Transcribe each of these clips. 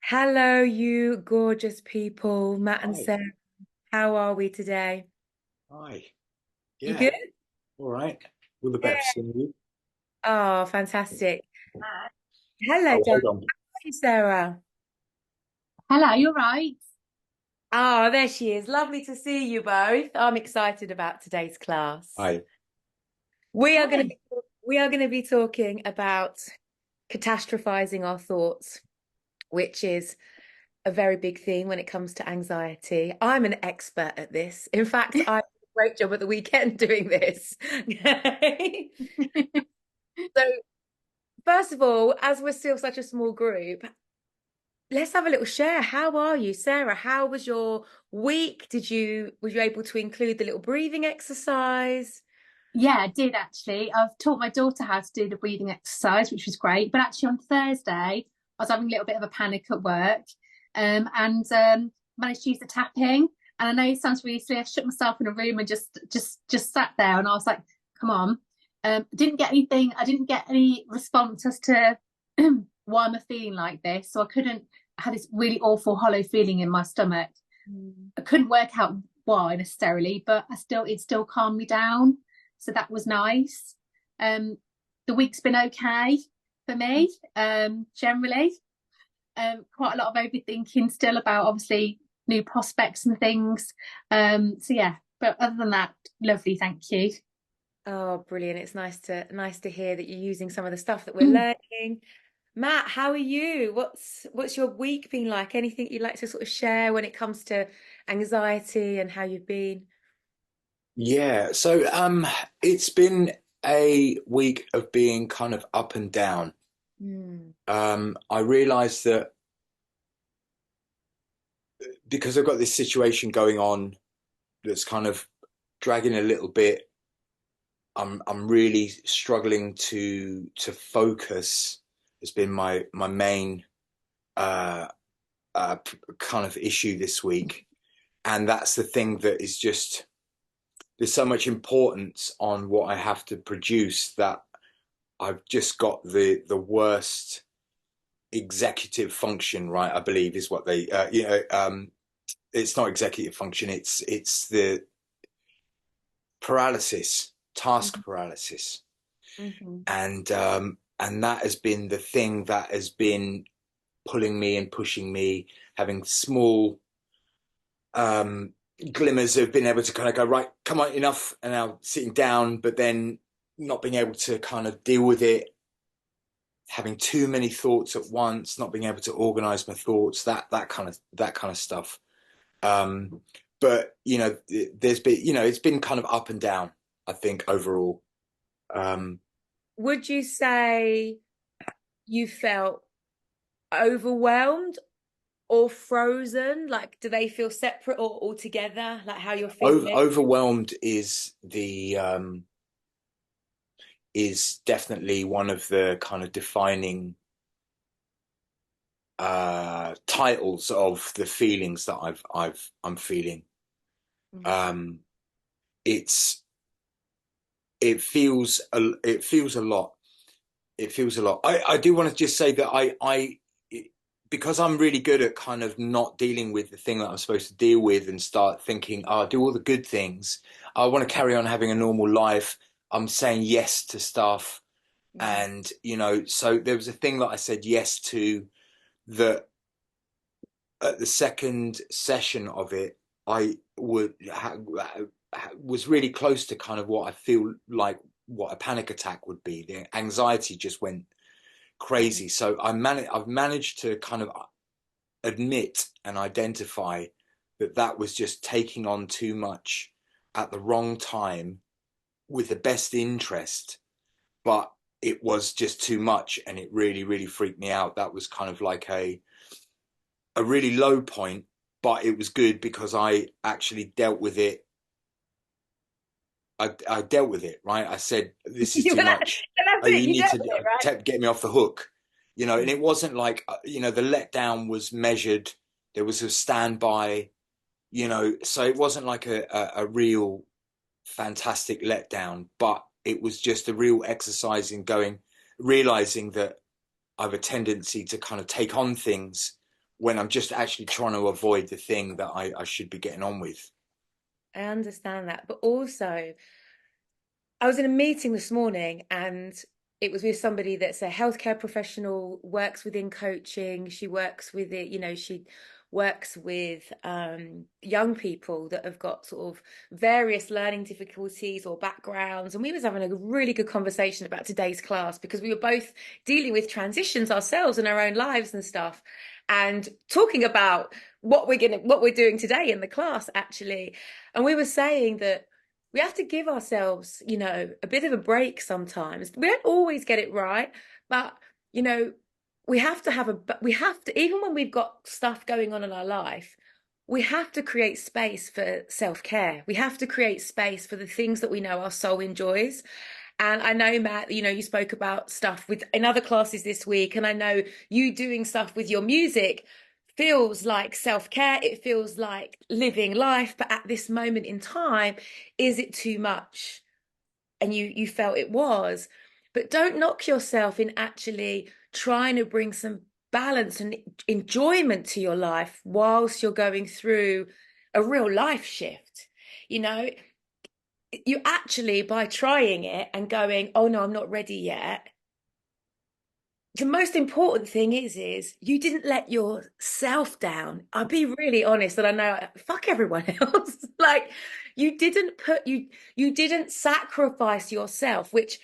Hello, you gorgeous people, Matt and Hi. Sarah. How are we today? Hi. You Yeah. good? All right. All the Yeah. best. And you? Oh, fantastic. Hello, Oh, darling. hold on. How are you, Sarah? Hello, you're right. Oh, there she is. Lovely to see you both. I'm excited about today's class. Hi. We are going to Hi. be, we are going to be talking about catastrophizing our thoughts, which is a very big theme when it comes to anxiety. I'm an expert at this. In fact, I did a great job at the weekend doing this. So, first of all, as we're still such a small group, let's have a little share. How are you, Sarah? How was your week? Were you able to include the little breathing exercise? Yeah, I did actually. I've taught my daughter how to do the breathing exercise, which was great. But actually, on Thursday, I was having a little bit of a panic at work, and managed to use the tapping. And I know it sounds really silly. I shut myself in a room and just sat there, and I was like, "Come on." Didn't get anything. I didn't get any response as to why am I feeling like this. So I couldn't. I had this really awful hollow feeling in my stomach. Mm. I couldn't work out why necessarily, but it still calmed me down. So that was nice. Um, the week's been okay for me, generally. Quite a lot of overthinking still about obviously new prospects and things. So yeah, but other than that, lovely, thank you. Oh, brilliant. It's nice to hear that you're using some of the stuff that we're learning. Matt, how are you? What's your week been like? Anything you'd like to sort of share when it comes to anxiety and how you've been? Yeah. It's been a week of being kind of up and down. Mm. I realized that because I've got this situation going on that's kind of dragging a little bit, I'm really struggling to focus. Has been my main uh, kind of issue this week, and that's the thing that is just there's so much importance on what I have to produce that I've just got the worst executive function, right? I believe is what they it's not executive function, it's the paralysis, task paralysis. Mm-hmm. And that has been the thing that has been pulling me and pushing me, having small um glimmers of being able to kind of go, right, come on, enough, and now sitting down, but then not being able to kind of deal with it, having too many thoughts at once, not being able to organize my thoughts, that kind of stuff. Um, but there's been it's been kind of up and down, I think, overall. Um, Would you say you felt overwhelmed or frozen? Like, do they feel separate or all together? Like how you're feeling? Overwhelmed is definitely one of the kind of defining titles of the feelings that I'm feeling. Mm. Um, it's it feels a lot. It feels a lot. I do want to just say that because I'm really good at kind of not dealing with the thing that I'm supposed to deal with and start thinking, oh, I'll do all the good things. I want to carry on having a normal life. I'm saying yes to stuff. Mm. And, so there was a thing that I said yes to that at the second session of it, I was really close to kind of what I feel like what a panic attack would be. The anxiety just went Mm. crazy. So I've managed to kind of admit and identify that that was just taking on too much at the wrong time with the best interest, but it was just too much and it really, really freaked me out. That was kind of like a really low point, but it was good because I actually dealt with it. I dealt with it, right? I said, this is too much. That's Oh, it. you You need dealt to with it, right? get me off the hook, and Mm. it wasn't like, the letdown was measured. There was a standby, so it wasn't like a real fantastic letdown, but it was just a real exercise in realizing that I have a tendency to kind of take on things when I'm just actually trying to avoid the thing that I should be getting on with. I understand that. But also, I was in a meeting this morning and it was with somebody that's a healthcare professional, works within coaching. She works with it, she works with young people that have got sort of various learning difficulties or backgrounds. And we was having a really good conversation about today's class because we were both dealing with transitions ourselves in our own lives and stuff, and talking about what we're doing today in the class actually. And we were saying that we have to give ourselves, a bit of a break sometimes. We don't always get it right, but, we have to, even when we've got stuff going on in our life, we have to create space for self-care. We have to create space for the things that we know our soul enjoys. And I know, Matt, you spoke about stuff in other classes this week, and I know you doing stuff with your music feels like self-care, it feels like living life, but at this moment in time, is it too much? And you felt it was. But don't knock yourself in actually trying to bring some balance and enjoyment to your life whilst you're going through a real life shift. You actually, by trying it and going, oh no, I'm not ready yet, the most important thing is you didn't let yourself down. I'll be really honest, and I know, fuck everyone else. Like, you didn't sacrifice yourself, which,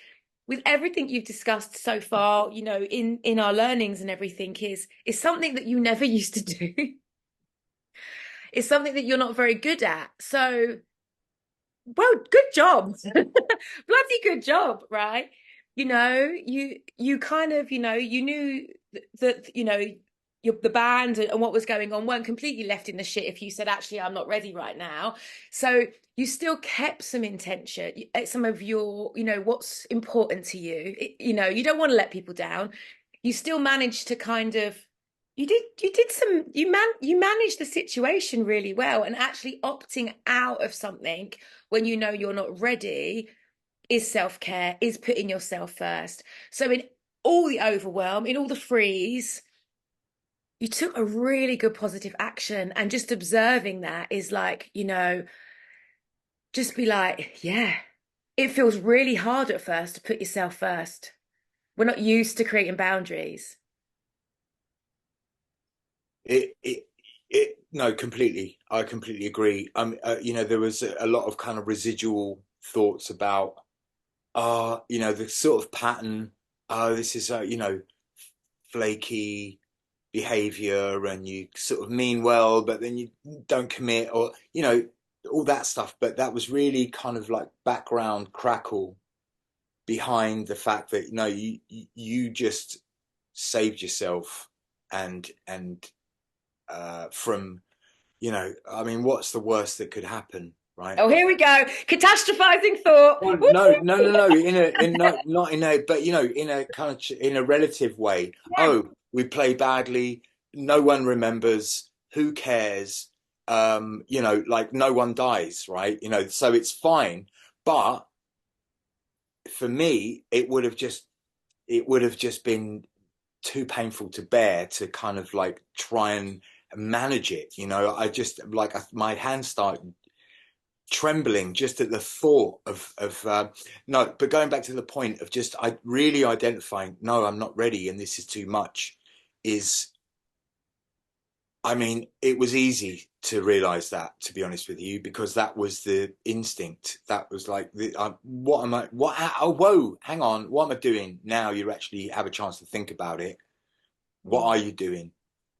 with everything you've discussed so far, in our learnings and everything, is something that you never used to do. It's something that you're not very good at. So, well, good job. Bloody good job, right? You kind of, you knew that, the band and what was going on weren't completely left in the shit if you said, actually, I'm not ready right now. So you still kept some intention, some of your, what's important to you. You don't want to let people down. You still managed to kind of, you managed the situation really well, and actually opting out of something when you're not ready is self-care, is putting yourself first. So in all the overwhelm, in all the freeze, you took a really good positive action, and just observing that is like, just be like, yeah, it feels really hard at first to put yourself first. We're not used to creating boundaries. No, completely. I completely agree. There was a lot of kind of residual thoughts about, the sort of pattern. Oh, this is, flaky behavior, and you sort of mean well, but then you don't commit, or, all that stuff. But that was really kind of like background crackle behind the fact that, you just saved yourself and from, I mean, what's the worst that could happen, right? Oh, here we go. Catastrophizing thought. Well, no. Not in a, but in a kind of in a relative way. Yeah. Oh, we play badly. No one remembers. Who cares? Like no one dies, right? So it's fine. But for me, it would have just been too painful to bear to kind of like try and manage it. I just like my hands started trembling just at the thought of no. But going back to the point of just I really identifying, no, I'm not ready, and this is too much. Is I mean, it was easy to realize that, to be honest with you, because that was the instinct. That was like, what am I? What? Oh, whoa! Hang on. What am I doing now? You actually have a chance to think about it. What are you doing?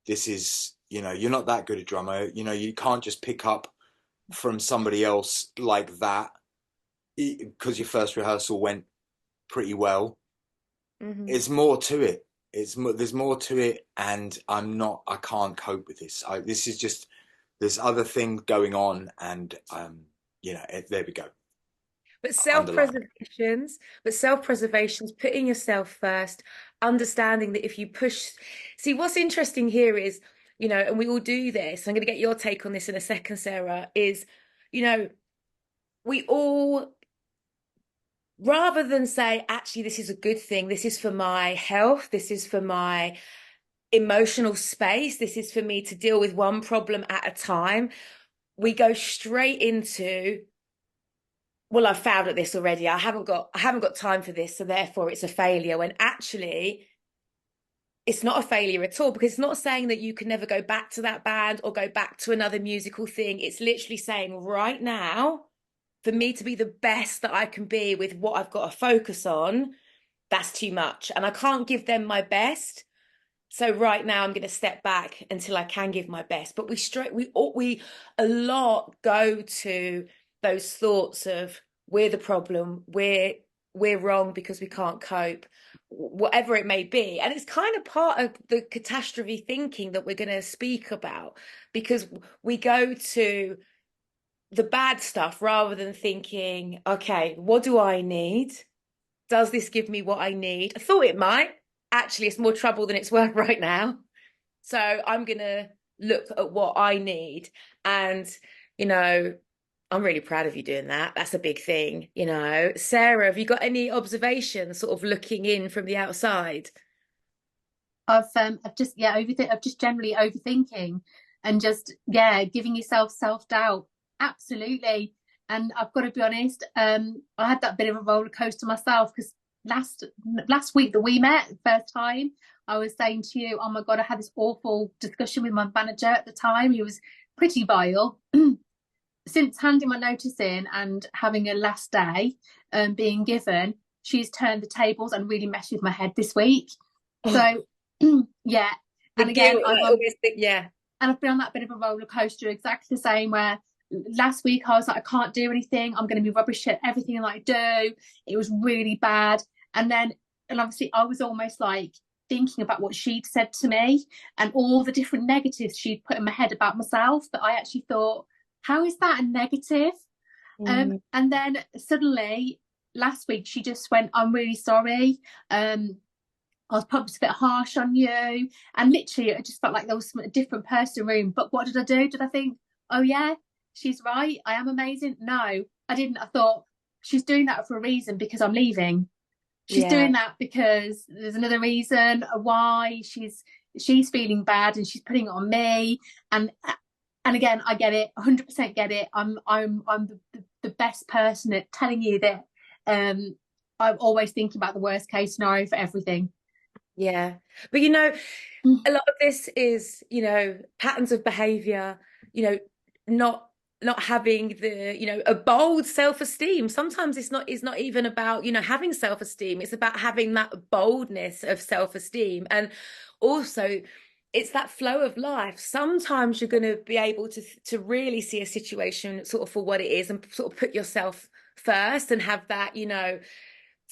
This is, you're not that good a drummer. You can't just pick up from somebody else like that because your first rehearsal went pretty well. Mm-hmm. It's more to it. There's more to it, and I can't cope with this. This is just, there's other things going on, and there we go. But Underline. self-preservation's putting yourself first, understanding that if you push, see, what's interesting here is, and we all do this, I'm going to get your take on this in a second, Sarah, is, we all, rather than say, actually, this is a good thing, this is for my health, this is for my, emotional space. This is for me to deal with one problem at a time. We go straight into, well, I've failed at this already. I haven't got time for this, so therefore it's a failure. When actually it's not a failure at all, because it's not saying that you can never go back to that band or go back to another musical thing. It's literally saying right now, for me to be the best that I can be with what I've got to focus on, that's too much. And I can't give them my best. So right now I'm going to step back until I can give my best. But we a lot go to those thoughts of we're the problem, we're wrong because we can't cope, whatever it may be. And it's kind of part of the catastrophe thinking that we're going to speak about, because we go to the bad stuff rather than thinking, okay, what do I need? Does this give me what I need? I thought it might. Actually, it's more trouble than it's worth right now. So I'm going to look at what I need. And, you know, I'm really proud of you doing that. That's a big thing. You know, Sarah, have you got any observations sort of looking in from the outside? I've just I've just generally overthinking and just giving yourself self-doubt. Absolutely. And I've got to be honest, I had that bit of a roller coaster myself, because last week that we met first time, I was saying to you, oh my God, I had this awful discussion with my manager at the time. He was pretty vile. Since handing my notice in and having a last day being given, she's turned the tables and really messed with my head this week. So yeah. And again, and I've been on that bit of a roller coaster, exactly the same, where last week I was like, I can't do anything, I'm going to be rubbish at everything that I do. It was really bad. And obviously I was almost like thinking about what she'd said to me and all the different negatives she'd put in my head about myself, that I actually thought, how is that a negative? And then suddenly last week she just went, I'm really sorry, I was probably a bit harsh on you. And literally it just felt like there was a different person in the room. But what did I do? Did I think, oh yeah, she's right, I am amazing? No, I didn't. I thought, she's doing that for a reason, because I'm leaving. She's doing that because there's another reason why she's feeling bad and she's putting it on me. And again, I get it, 100% get it. I'm the best person at telling you that I'm always thinking about the worst case scenario for everything. Yeah. But you know, a lot of this is, you know, patterns of behavior, you know, not having the, you know, a bold self-esteem. Sometimes it's not even about, you know, having self-esteem. It's about having that boldness of self-esteem. And also it's that flow of life. Sometimes you're going to be able to really see a situation sort of for what it is and sort of put yourself first and have that, you know,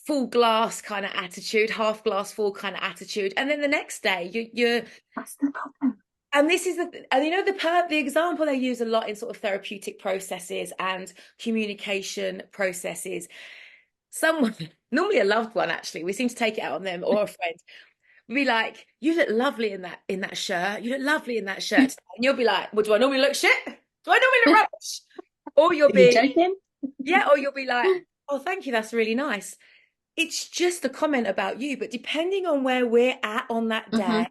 full glass kind of attitude, half glass full kind of attitude. And then the next day you're That's the problem. And this is and you know, the example they use a lot in sort of therapeutic processes and communication processes. Someone, normally a loved one, actually, we seem to take it out on them, or a friend, would be like, "You look lovely in that shirt. You look lovely in that shirt." And you'll be like, "Well, do I normally look shit? Do I normally look rubbish?" Or you'll be, joking? Yeah, or you'll be like, "Oh, thank you, that's really nice." It's just a comment about you, but depending on where we're at on that day,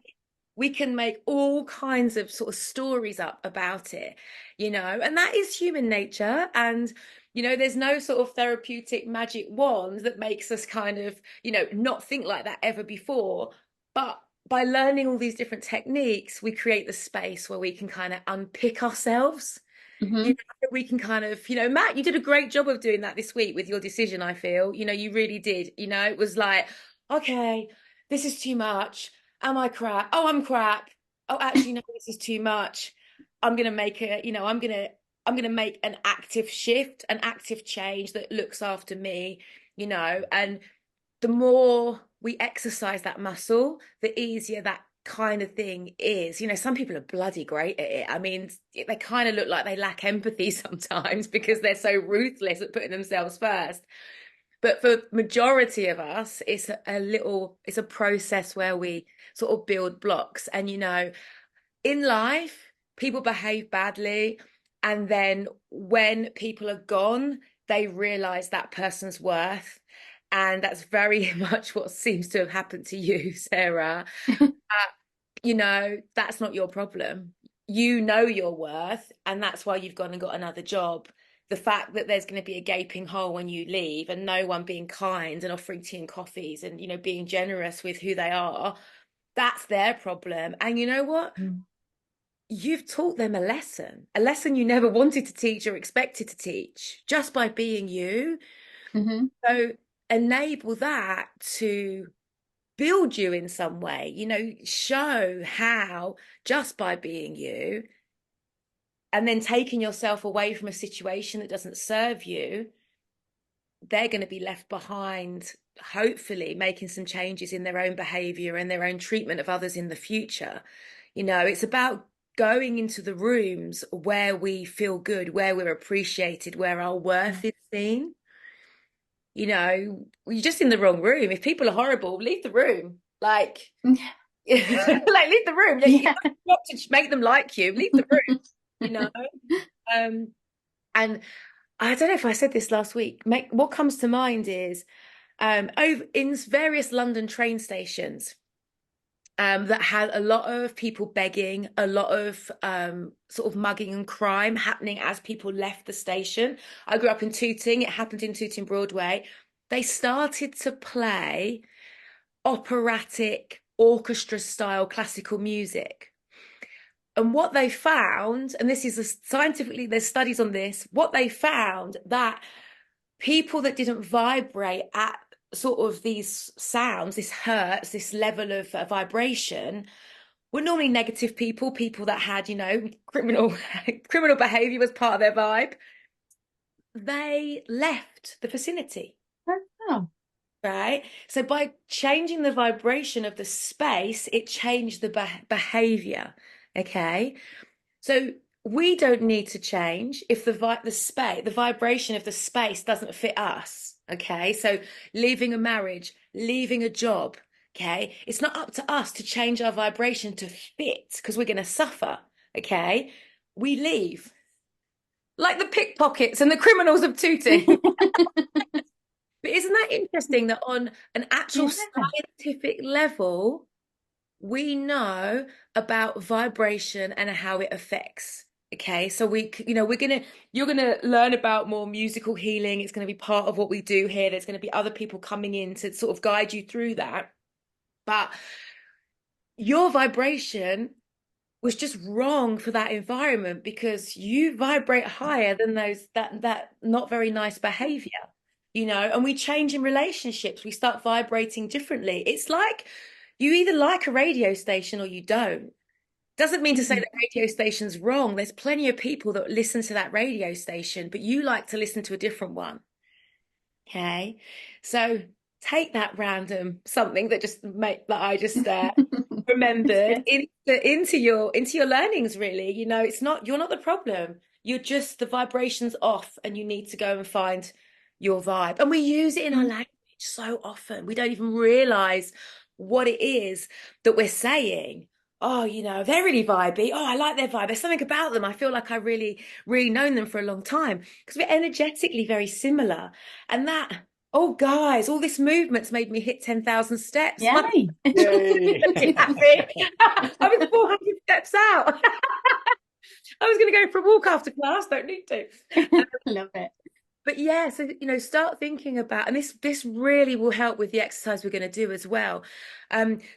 we can make all kinds of sort of stories up about it, you know, and that is human nature. And, you know, there's no sort of therapeutic magic wand that makes us kind of, you know, not think like that ever before. But by learning all these different techniques, we create the space where we can kind of unpick ourselves. You know, we can kind of, you know, Matt, you did a great job of doing that this week with your decision. I feel, you know, you really did. You know, it was like, okay, this is too much. Am I crap? Oh, I'm crap. Oh, actually, no, this is too much. I'm gonna make a, you know, I'm gonna make an active shift, an active change that looks after me, you know. And the more we exercise that muscle, the easier that kind of thing is. You know, some people are bloody great at it. I mean, they kind of look like they lack empathy sometimes because they're so ruthless at putting themselves first. But for majority of us, it's a process where we sort of build blocks. And, you know, in life, people behave badly. And then when people are gone, they realize that person's worth. And that's very much what seems to have happened to you, Sarah. you know, that's not your problem. You know your worth, and that's why you've gone and got another job. The fact that there's going to be a gaping hole when you leave and no one being kind and offering tea and coffees and, you know, being generous with who they are, that's their problem. And you know what? You've taught them a lesson you never wanted to teach or expected to teach just by being you. Mm-hmm. So enable that to build you in some way, you know, show how just by being you and then taking yourself away from a situation that doesn't serve you, they're going to be left behind, hopefully making some changes in their own behavior and their own treatment of others in the future. You know, it's about going into the rooms where we feel good, where we're appreciated, where our worth is seen. You know, you're just in the wrong room. If people are horrible, leave the room. Like, like leave the room. You Yeah. not to make them like you. Leave the room. You know. And I don't know if I said this last week. What comes to mind is over in various London train stations that had a lot of people begging, a lot of sort of mugging and crime happening as people left the station. I grew up in Tooting. It happened in Tooting Broadway. They started to play operatic, orchestra style classical music. And what they found, and this is scientifically, there's studies on this, what they found that people that didn't vibrate at sort of these sounds, this hertz, this level of vibration, were normally negative people, people that had, you know, criminal behavior was part of their vibe. They left the vicinity. Oh. Right. So by changing the vibration of the space, it changed the behavior. Okay. So we don't need to change if the vibration of the space doesn't fit us. Okay. So leaving a marriage, leaving a job. Okay. It's not up to us to change our vibration to fit because we're going to suffer. Okay. We leave like the pickpockets and the criminals of Tooting. But isn't that interesting that on an actual scientific level, we know about vibration and how it affects? Okay, so you're gonna learn about more musical healing. It's going to be part of what we do here. There's going to be other people coming in to sort of guide you through that. But your vibration was just wrong for that environment because you vibrate higher than that not very nice behavior, you know. And we change in relationships, we start vibrating differently. It's like you either like a radio station or you don't. Doesn't mean to say that radio station's wrong. There's plenty of people that listen to that radio station, but you like to listen to a different one. Okay, so take that random something that I just remembered into your learnings. Really, you know, you're not the problem. You're just the vibration's off, and you need to go and find your vibe. And we use it in our language so often we don't even realize what it is that we're saying. Oh, you know, they're really vibey. Oh, I like their vibe. There's something about them. I feel like I really, really known them for a long time because we're energetically very similar. And that, oh, guys, all this movement's made me hit 10,000 steps. Yay. Yay. I was 400 steps out. I was going to go for a walk after class. Don't need to. Love it. But yeah, so, you know, start thinking about, and this really will help with the exercise we're going to do as well.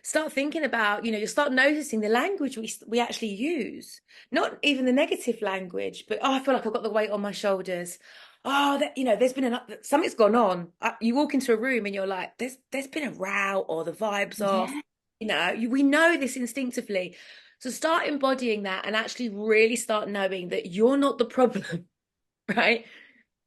Start thinking about, you know, you'll start noticing the language we actually use, not even the negative language, but, oh, I feel like I've got the weight on my shoulders. Oh, you know, there's been something's gone on. You walk into a room and you're like, there's been a row or the vibe's off. You know, we know this instinctively. So start embodying that and actually really start knowing that you're not the problem, right?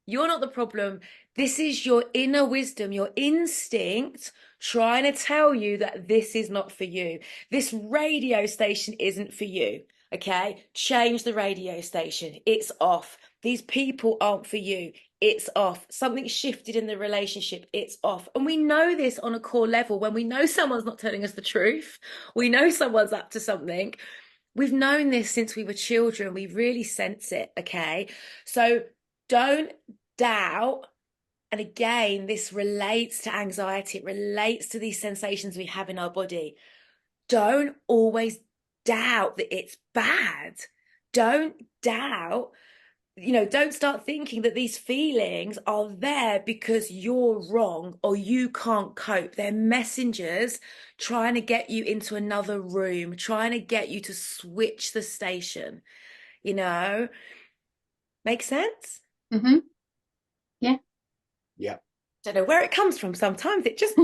You're not the problem. This is your inner wisdom, your instinct trying to tell you that this is not for you. This radio station isn't for you. Okay? Change the radio station. It's off. These people aren't for you. It's off. Something shifted in the relationship. It's off. And we know this on a core level when we know someone's not telling us the truth. We know someone's up to something. We've known this since we were children. We really sense it. Okay? So don't doubt. And again, this relates to anxiety. It relates to these sensations we have in our body. Don't always doubt that it's bad. Don't doubt, don't start thinking that these feelings are there because you're wrong or you can't cope. They're messengers trying to get you into another room, trying to get you to switch the station, you know? Make sense? Mm-hmm. Yeah. Yeah. Don't know where it comes from sometimes. It just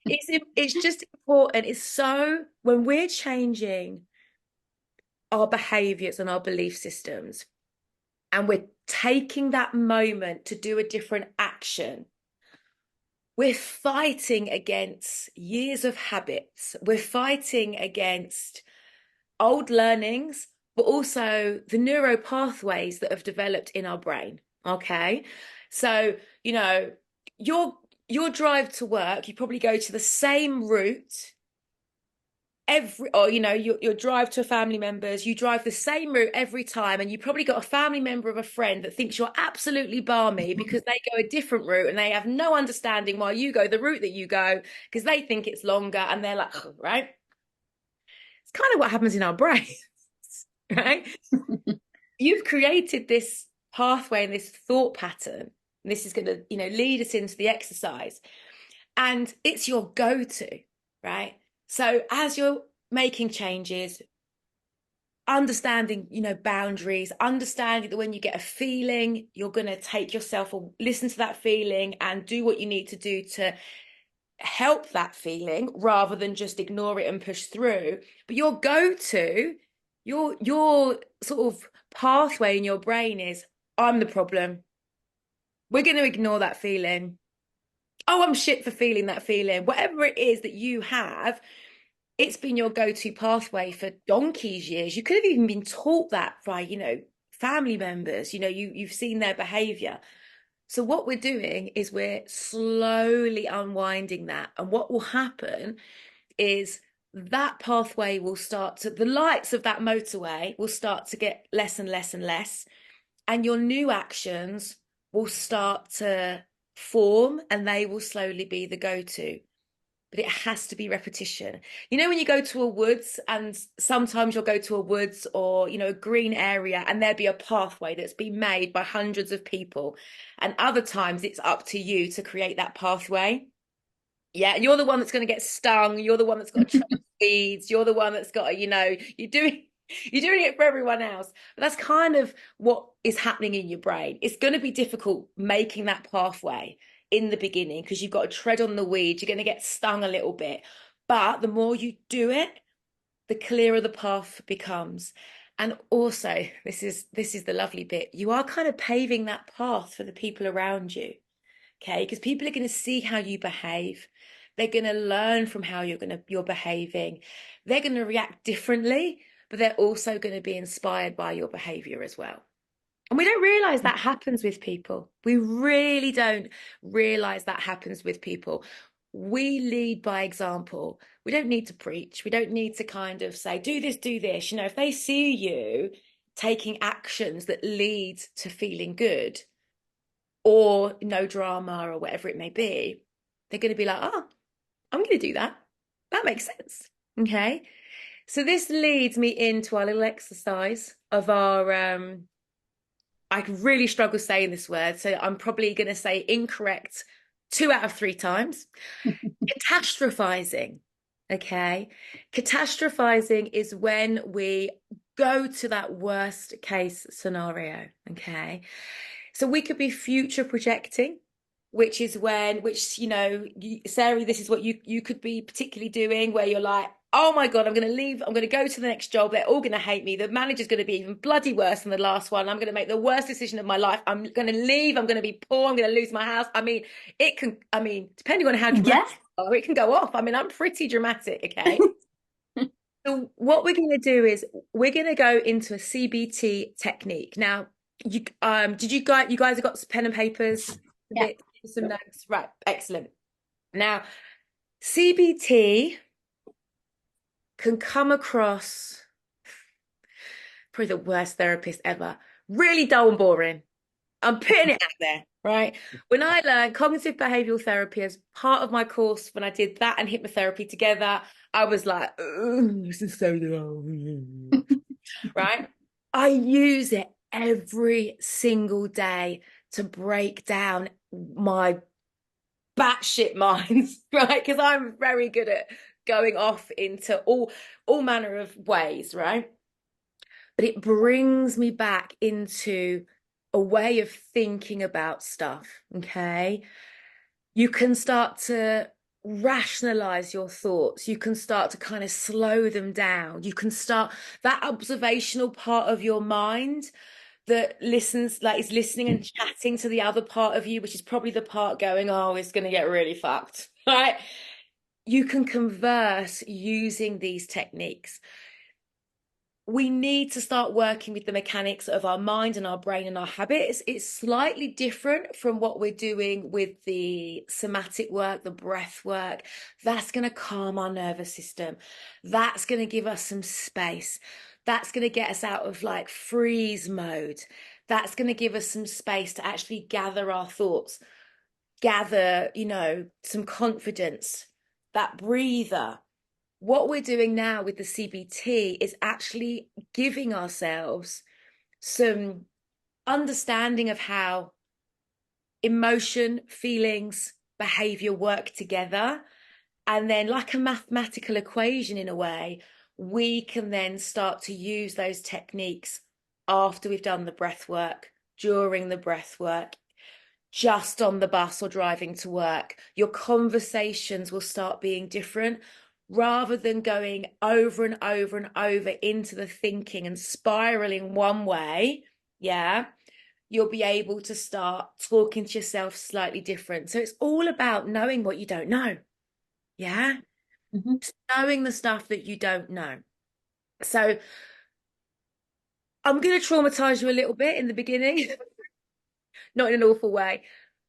it's just important. It's so when we're changing our behaviors and our belief systems, and we're taking that moment to do a different action, we're fighting against years of habits. We're fighting against old learnings, but also the neural pathways that have developed in our brain. Okay. So, your drive to work, you probably go to the same route your drive to a family members, you drive the same route every time, and you probably got a family member of a friend that thinks you're absolutely balmy because they go a different route and they have no understanding why you go the route that you go because they think it's longer and they're like, oh, right? It's kind of what happens in our brains, right? You've created this pathway and this thought pattern, and this is going to lead us into the exercise, and it's your go-to, right? So as you're making changes, understanding, boundaries, understanding that when you get a feeling, you're going to take yourself or listen to that feeling and do what you need to do to help that feeling rather than just ignore it and push through. But your go-to, your sort of pathway in your brain is, I'm the problem. We're going to ignore that feeling. Oh, I'm shit for feeling that feeling. Whatever it is that you have, it's been your go-to pathway for donkey's years. You could have even been taught that by, family members. You've seen their behavior. So what we're doing is we're slowly unwinding that. And what will happen is that pathway will start to, the lights of that motorway will start to get less and less and less. And your new actions will start to form and they will slowly be the go-to. But it has to be repetition. When you go to a woods, and sometimes you'll go to a woods or, a green area, and there'll be a pathway that's been made by hundreds of people. And other times it's up to you to create that pathway. Yeah, you're the one that's going to get stung. You're the one that's got to tread weeds. You're the one that's got to, you're doing it for everyone else. But that's kind of what is happening in your brain. It's going to be difficult making that pathway in the beginning because you've got to tread on the weeds. You're going to get stung a little bit. But the more you do it, the clearer the path becomes. And also, this is the lovely bit. You are kind of paving that path for the people around you. Okay, because people are going to see how you behave. They're going to learn from how you're behaving. They're going to react differently, but they're also going to be inspired by your behavior as well. And we don't realize that happens with people. We really don't realize that happens with people. We lead by example. We don't need to preach. We don't need to kind of say, do this, do this. If they see you taking actions that lead to feeling good or no drama or whatever it may be, they're going to be like, oh, I'm going to do that. That makes sense. Okay. So this leads me into our little exercise of our, I really struggle saying this word, so I'm probably going to say incorrect 2 out of 3 times. Catastrophizing. Okay. Catastrophizing is when we go to that worst case scenario. Okay. So we could be future projecting, which is Sarah, this is what you could be particularly doing, where you're like, oh my God, I'm going to leave. I'm going to go to the next job. They're all going to hate me. The manager's going to be even bloody worse than the last one. I'm going to make the worst decision of my life. I'm going to leave. I'm going to be poor. I'm going to lose my house. Depending on how dramatic you are, it can go off. I'm pretty dramatic. Okay. So what we're going to do is we're going to go into a CBT technique. Now, you guys have got some pen and papers? Yeah. Some notes. Right. Excellent. Now, CBT can come across probably the worst therapist ever. Really dull and boring. I'm putting it out there, right? When I learned cognitive behavioral therapy as part of my course, when I did that and hypnotherapy together, I was like, this is so long, right? I use it every single day to break down my batshit minds, right? Because I'm very good at going off into all manner of ways, right? But it brings me back into a way of thinking about stuff. Okay. You can start to rationalize your thoughts. You can start to kind of slow them down. You can start that observational part of your mind that listens, like is listening and chatting to the other part of you, which is probably the part going, oh, it's going to get really fucked, right? You can converse using these techniques. We need to start working with the mechanics of our mind and our brain and our habits. It's slightly different from what we're doing with the somatic work, the breath work. That's going to calm our nervous system. That's going to give us some space. That's going to get us out of like freeze mode. That's going to give us some space to actually gather our thoughts, gather, some confidence, that breather. What we're doing now with the CBT is actually giving ourselves some understanding of how emotion, feelings, behavior work together. And then, like a mathematical equation in a way, we can then start to use those techniques after we've done the breath work, during the breath work, just on the bus or driving to work. Your conversations will start being different rather than going over and over and over into the thinking and spiraling one way. Yeah, you'll be able to start talking to yourself slightly different. So it's all about knowing what you don't know. Yeah, knowing the stuff that you don't know. So I'm going to traumatize you a little bit in the beginning, not in an awful way.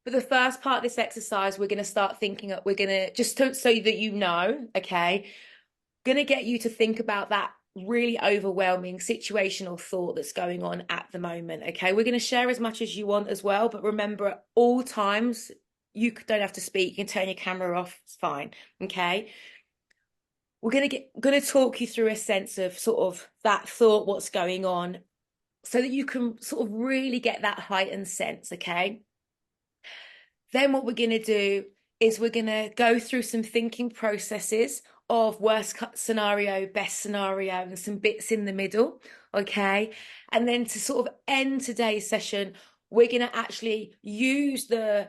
For the first part of this exercise, we're going to start thinking, we're going to just so that you know, okay, going to get you to think about that really overwhelming situational thought that's going on at the moment. Okay, we're going to share as much as you want as well, but remember at all times, you don't have to speak, you can turn your camera off, it's fine. Okay, we're going to talk you through a sense of sort of that thought, what's going on, so that you can sort of really get that heightened sense. Okay, then what we're going to do is we're going to go through some thinking processes of worst scenario, best scenario, and some bits in the middle. Okay. And then to sort of end today's session, we're going to actually use the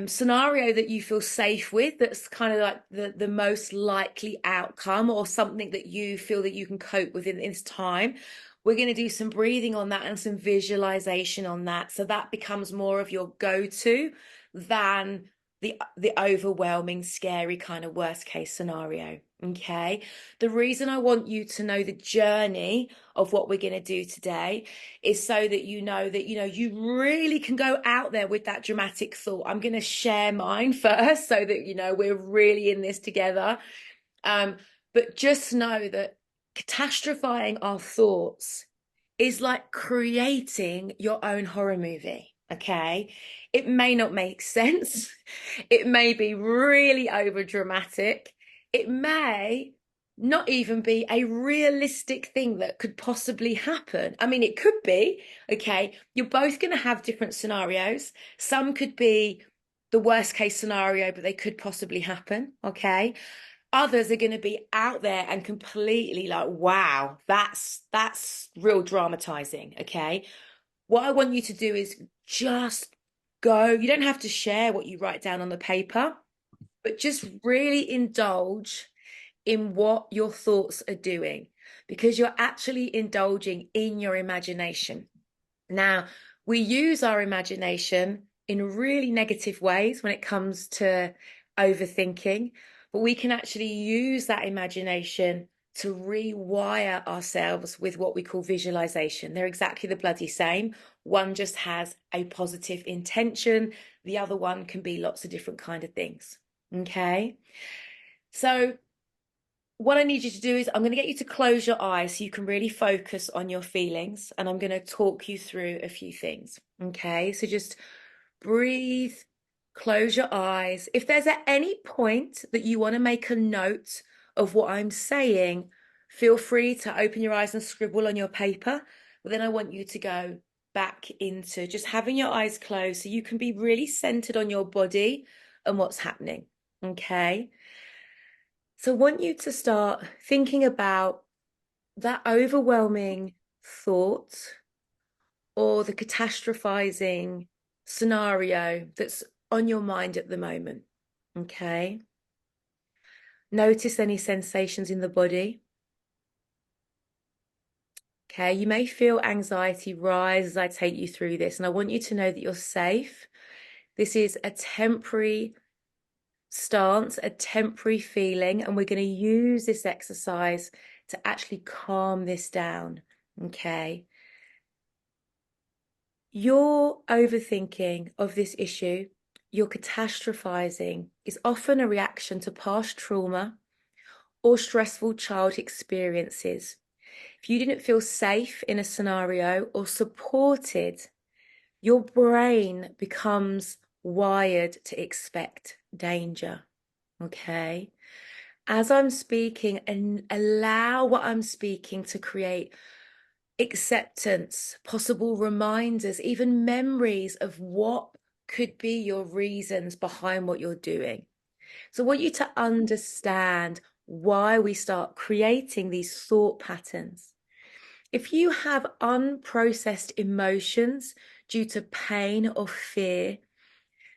scenario that you feel safe with, that's kind of like the most likely outcome, or something that you feel that you can cope with in this time. We're going to do some breathing on that and some visualization on that, so that becomes more of your go-to than the overwhelming, scary kind of worst case scenario. Okay, the reason I want you to know the journey of what we're going to do today is so that you know that you really can go out there with that dramatic thought. I'm going to share mine first so that we're really in this together. But just know that catastrophizing our thoughts is like creating your own horror movie. Okay, it may not make sense. It may be really over dramatic. It may not even be a realistic thing that could possibly happen. I mean, it could be. Okay, you're both going to have different scenarios. Some could be the worst case scenario, but they could possibly happen. Okay, others are going to be out there and completely like, wow, that's real dramatizing. Okay, what I want you to do is just go. You don't have to share what you write down on the paper, but just really indulge in what your thoughts are doing, because you're actually indulging in your imagination. Now, we use our imagination in really negative ways when it comes to overthinking, but we can actually use that imagination to rewire ourselves with what we call visualization. They're exactly the bloody same. One just has a positive intention. The other one can be lots of different kind of things. Okay. So what I need you to do is I'm going to get you to close your eyes so you can really focus on your feelings, and I'm going to talk you through a few things. Okay, so just breathe, close your eyes. If there's at any point that you want to make a note of what I'm saying, feel free to open your eyes and scribble on your paper. But then I want you to go back into just having your eyes closed so you can be really centered on your body and what's happening. Okay. So I want you to start thinking about that overwhelming thought or the catastrophizing scenario that's on your mind at the moment. Okay. Notice any sensations in the body. Okay, you may feel anxiety rise as I take you through this, and I want you to know that you're safe. This is a temporary stance, a temporary feeling, and we're going to use this exercise to actually calm this down. Okay. Your overthinking of this issue, your catastrophizing, is often a reaction to past trauma or stressful child experiences. If you didn't feel safe in a scenario or supported, your brain becomes wired to expect danger. Okay. As I'm speaking, and allow what I'm speaking to create acceptance, possible reminders, even memories of what could be your reasons behind what you're doing. So I want you to understand why we start creating these thought patterns. If you have unprocessed emotions due to pain or fear,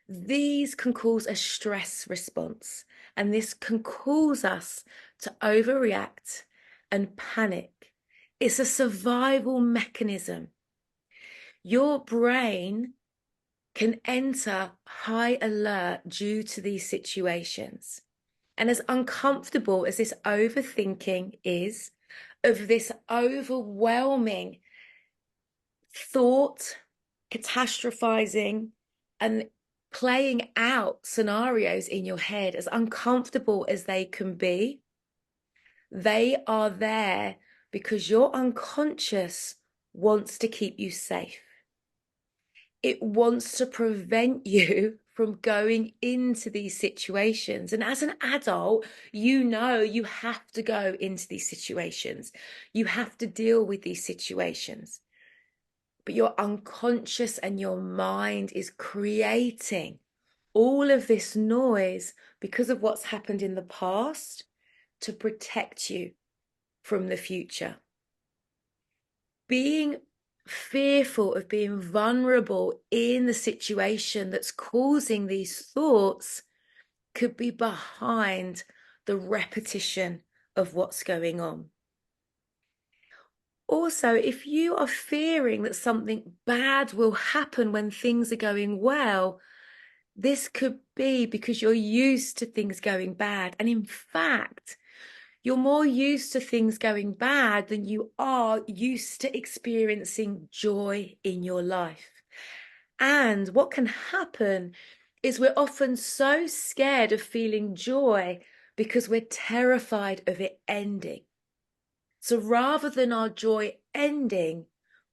these can cause a stress response, and this can cause us to overreact and panic. It's a survival mechanism. Your brain can enter high alert due to these situations. And as uncomfortable as this overthinking is, of this overwhelming thought, catastrophizing, and playing out scenarios in your head, as uncomfortable as they can be, they are there because your unconscious wants to keep you safe. It wants to prevent you from going into these situations. And as an adult, you know you have to go into these situations. You have to deal with these situations. But your unconscious and your mind is creating all of this noise because of what's happened in the past to protect you from the future. Being fearful of being vulnerable in the situation that's causing these thoughts could be behind the repetition of what's going on. Also, if you are fearing that something bad will happen when things are going well, this could be because you're used to things going bad. And in fact, you're more used to things going bad than you are used to experiencing joy in your life. And what can happen is we're often so scared of feeling joy because we're terrified of it ending. So rather than our joy ending,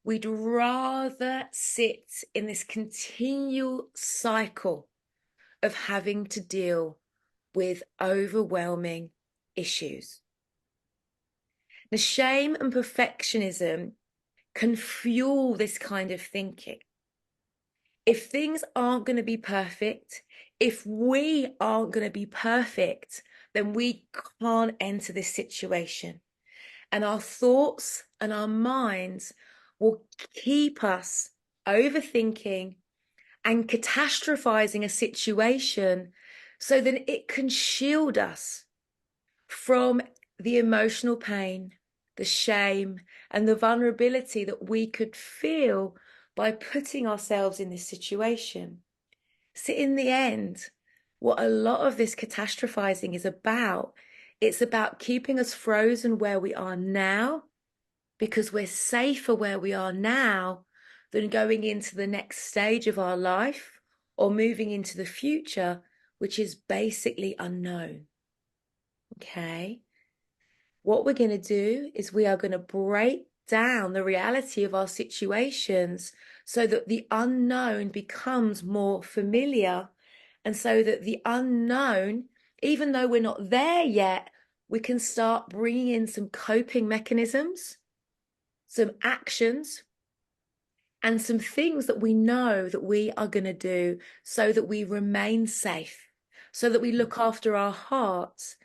we'd rather sit in this continual cycle of having to deal with overwhelming issues. The shame and perfectionism can fuel this kind of thinking. If things aren't going to be perfect, if we aren't going to be perfect, then we can't enter this situation. And our thoughts and our minds will keep us overthinking and catastrophizing a situation so that it can shield us from the emotional pain, the shame, and the vulnerability that we could feel by putting ourselves in this situation. So in the end, what a lot of this catastrophizing is about, it's about keeping us frozen where we are now because we're safer where we are now than going into the next stage of our life or moving into the future, which is basically unknown. Okay. What we're going to do is we are going to break down the reality of our situations so that the unknown becomes more familiar, and so that the unknown, even though we're not there yet, we can start bringing in some coping mechanisms, some actions, and some things that we know that we are going to do so that we remain safe, so that we look after our hearts,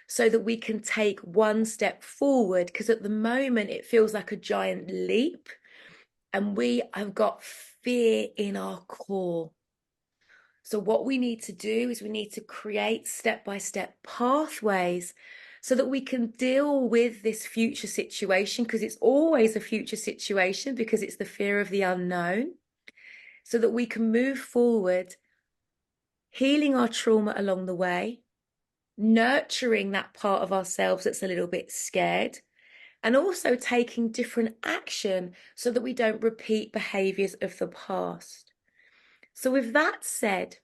so that we can take one step forward. Because at the moment, it feels like a giant leap, and we have got fear in our core. So what we need to do is we need to create step-by-step pathways so that we can deal with this future situation, because it's always a future situation, because it's the fear of the unknown, so that we can move forward, healing our trauma along the way, nurturing that part of ourselves that's a little bit scared, and also taking different action so that we don't repeat behaviors of the past. So with that said,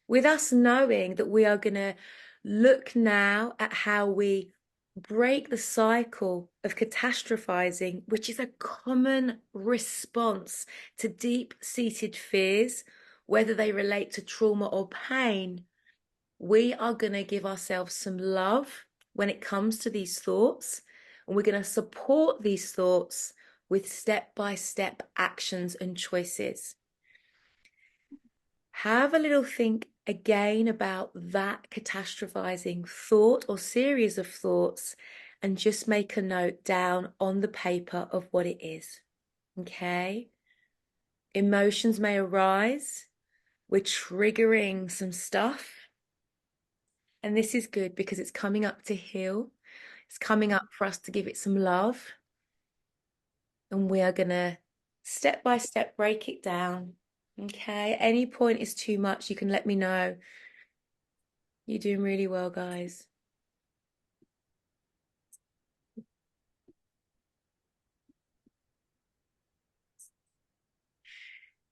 with us knowing that we are going to look now at how we break the cycle of catastrophizing, which is a common response to deep-seated fears, whether they relate to trauma or pain, we are going to give ourselves some love when it comes to these thoughts, and we're going to support these thoughts with step-by-step actions and choices. Have a little think again about that catastrophizing thought or series of thoughts, and just make a note down on the paper of what it is. Okay? Emotions may arise. We're triggering some stuff. And this is good because it's coming up to heal. It's coming up for us to give it some love. And we are going to step by step break it down. Okay? Any point is too much, you can let me know. You're doing really well, guys.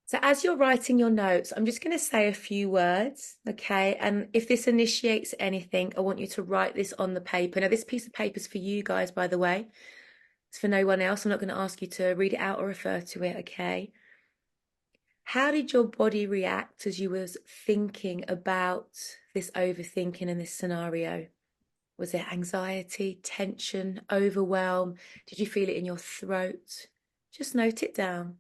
So as you're writing your notes, I'm just going to say a few words, okay? And if this initiates anything, I want you to write this on the paper. Now, this piece of paper is for you guys, by the way. It's for no one else. I'm not going to ask you to read it out or refer to it, okay? How did your body react as you was thinking about this overthinking in this scenario? Was it anxiety, tension, overwhelm? Did you feel it in your throat? Just note it down.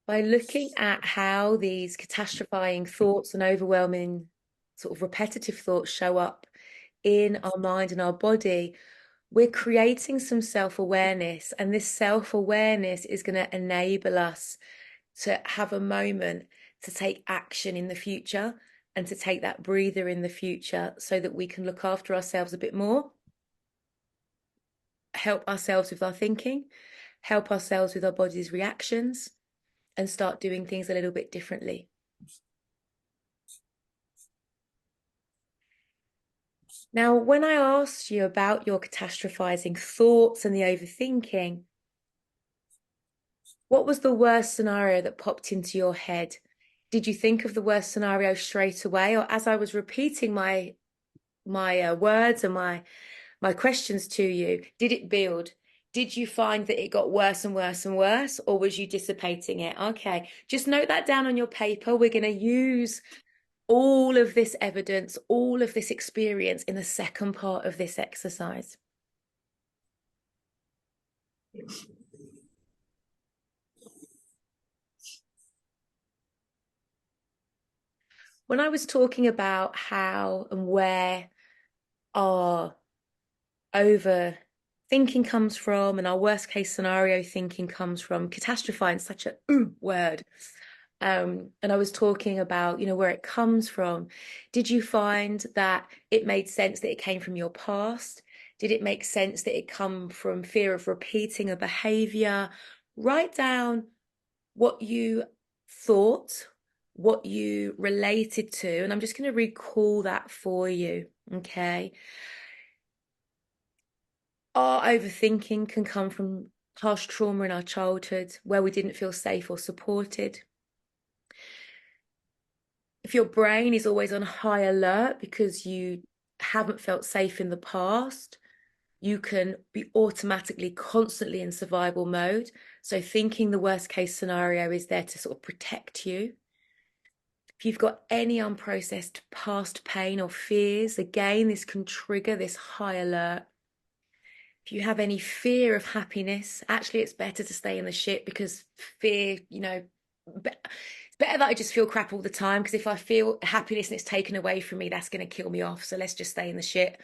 By looking at how these catastrophizing thoughts and overwhelming sort of repetitive thoughts show up in our mind and our body, we're creating some self-awareness, and this self-awareness is going to enable us to have a moment to take action in the future and to take that breather in the future so that we can look after ourselves a bit more, help ourselves with our thinking, help ourselves with our body's reactions, and start doing things a little bit differently. Now, when I asked you about your catastrophizing thoughts and the overthinking, what was the worst scenario that popped into your head? Did you think of the worst scenario straight away, or as I was repeating my words and my questions to you, did it build? Did you find that it got worse and worse and worse, or was you dissipating it? Okay, just note that down on your paper. We're going to use all of this evidence, all of this experience in the second part of this exercise. When I was talking about how and where our overthinking comes from and our worst case scenario thinking comes from, catastrophizing, such a word. And I was talking about, where it comes from. Did you find that it made sense that it came from your past? Did it make sense that it come from fear of repeating a behavior? Write down what you thought, what you related to, and I'm just going to recall that for you, okay? Our overthinking can come from past trauma in our childhood where we didn't feel safe or supported. If your brain is always on high alert because you haven't felt safe in the past, you can be automatically constantly in survival mode. So thinking the worst case scenario is there to sort of protect you. If you've got any unprocessed past pain or fears, again, this can trigger this high alert. If you have any fear of happiness, actually, it's better to stay in the shit, because fear, it's better that I just feel crap all the time, because if I feel happiness and it's taken away from me, that's going to kill me off. So let's just stay in the shit.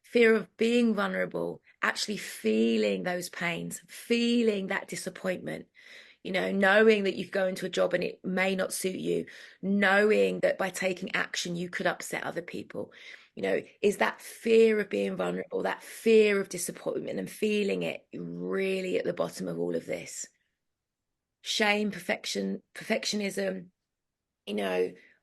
Fear of being vulnerable, actually feeling those pains, feeling that disappointment, knowing that you go into a job and it may not suit you, knowing that by taking action you could upset other people, is that fear of being vulnerable, that fear of disappointment, and feeling it really at the bottom of all of this. Shame, perfectionism,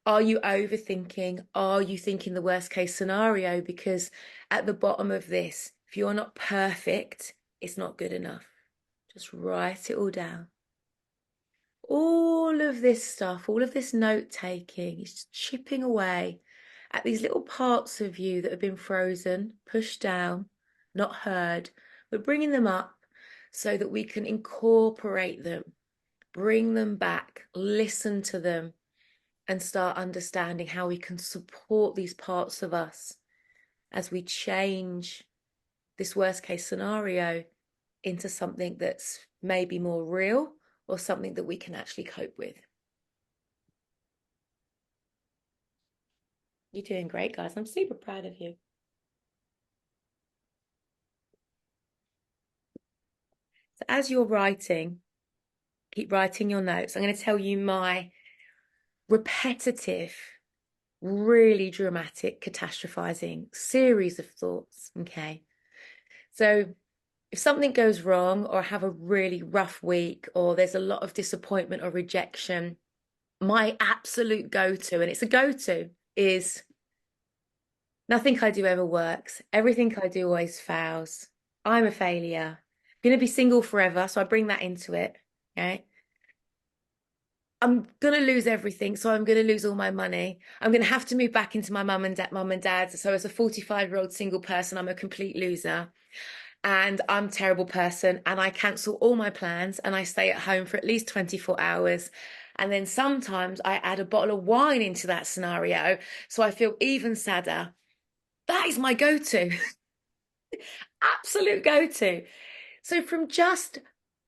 are you overthinking? Are you thinking the worst case scenario? Because at the bottom of this, if you're not perfect, it's not good enough. Just write it all down. All of this stuff, all of this note taking is just chipping away at these little parts of you that have been frozen, pushed down, not heard. We're bringing them up so that we can incorporate them, bring them back, listen to them, and start understanding how we can support these parts of us as we change this worst case scenario into something that's maybe more real, or something that we can actually cope with. You're doing great, guys. I'm super proud of you. So as you're writing, keep writing your notes. I'm going to tell you my repetitive, really dramatic catastrophizing series of thoughts. Okay. So if something goes wrong, or I have a really rough week, or there's a lot of disappointment or rejection, my absolute go-to, and it's a go-to, is nothing I do ever works. Everything I do always fails. I'm a failure. I'm going to be single forever, so I bring that into it. Okay. I'm going to lose everything, so I'm going to lose all my money. I'm going to have to move back into my mum and dad's. So as a 45-year-old single person, I'm a complete loser. And I'm a terrible person, and I cancel all my plans and I stay at home for at least 24 hours. And then sometimes I add a bottle of wine into that scenario, so I feel even sadder. That is my go-to. Absolute go-to. So from just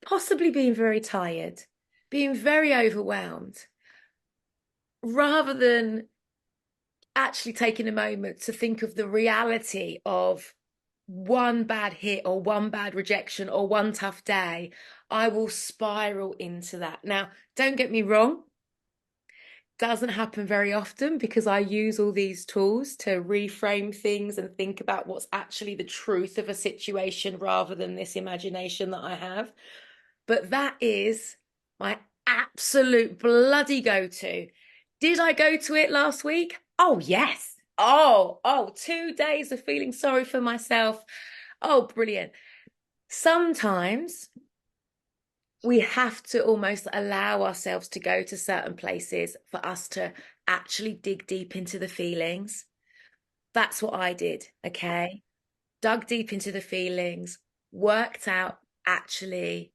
possibly being very tired, being very overwhelmed, rather than actually taking a moment to think of the reality of one bad hit or one bad rejection or one tough day, I will spiral into that. Now, don't get me wrong, doesn't happen very often, because I use all these tools to reframe things and think about what's actually the truth of a situation rather than this imagination that I have. But that is my absolute bloody go-to. Did I go to it last week? Oh, yes. Oh, 2 days of feeling sorry for myself. Oh, brilliant. Sometimes we have to almost allow ourselves to go to certain places for us to actually dig deep into the feelings. That's what I did, okay? Dug deep into the feelings, worked out, actually,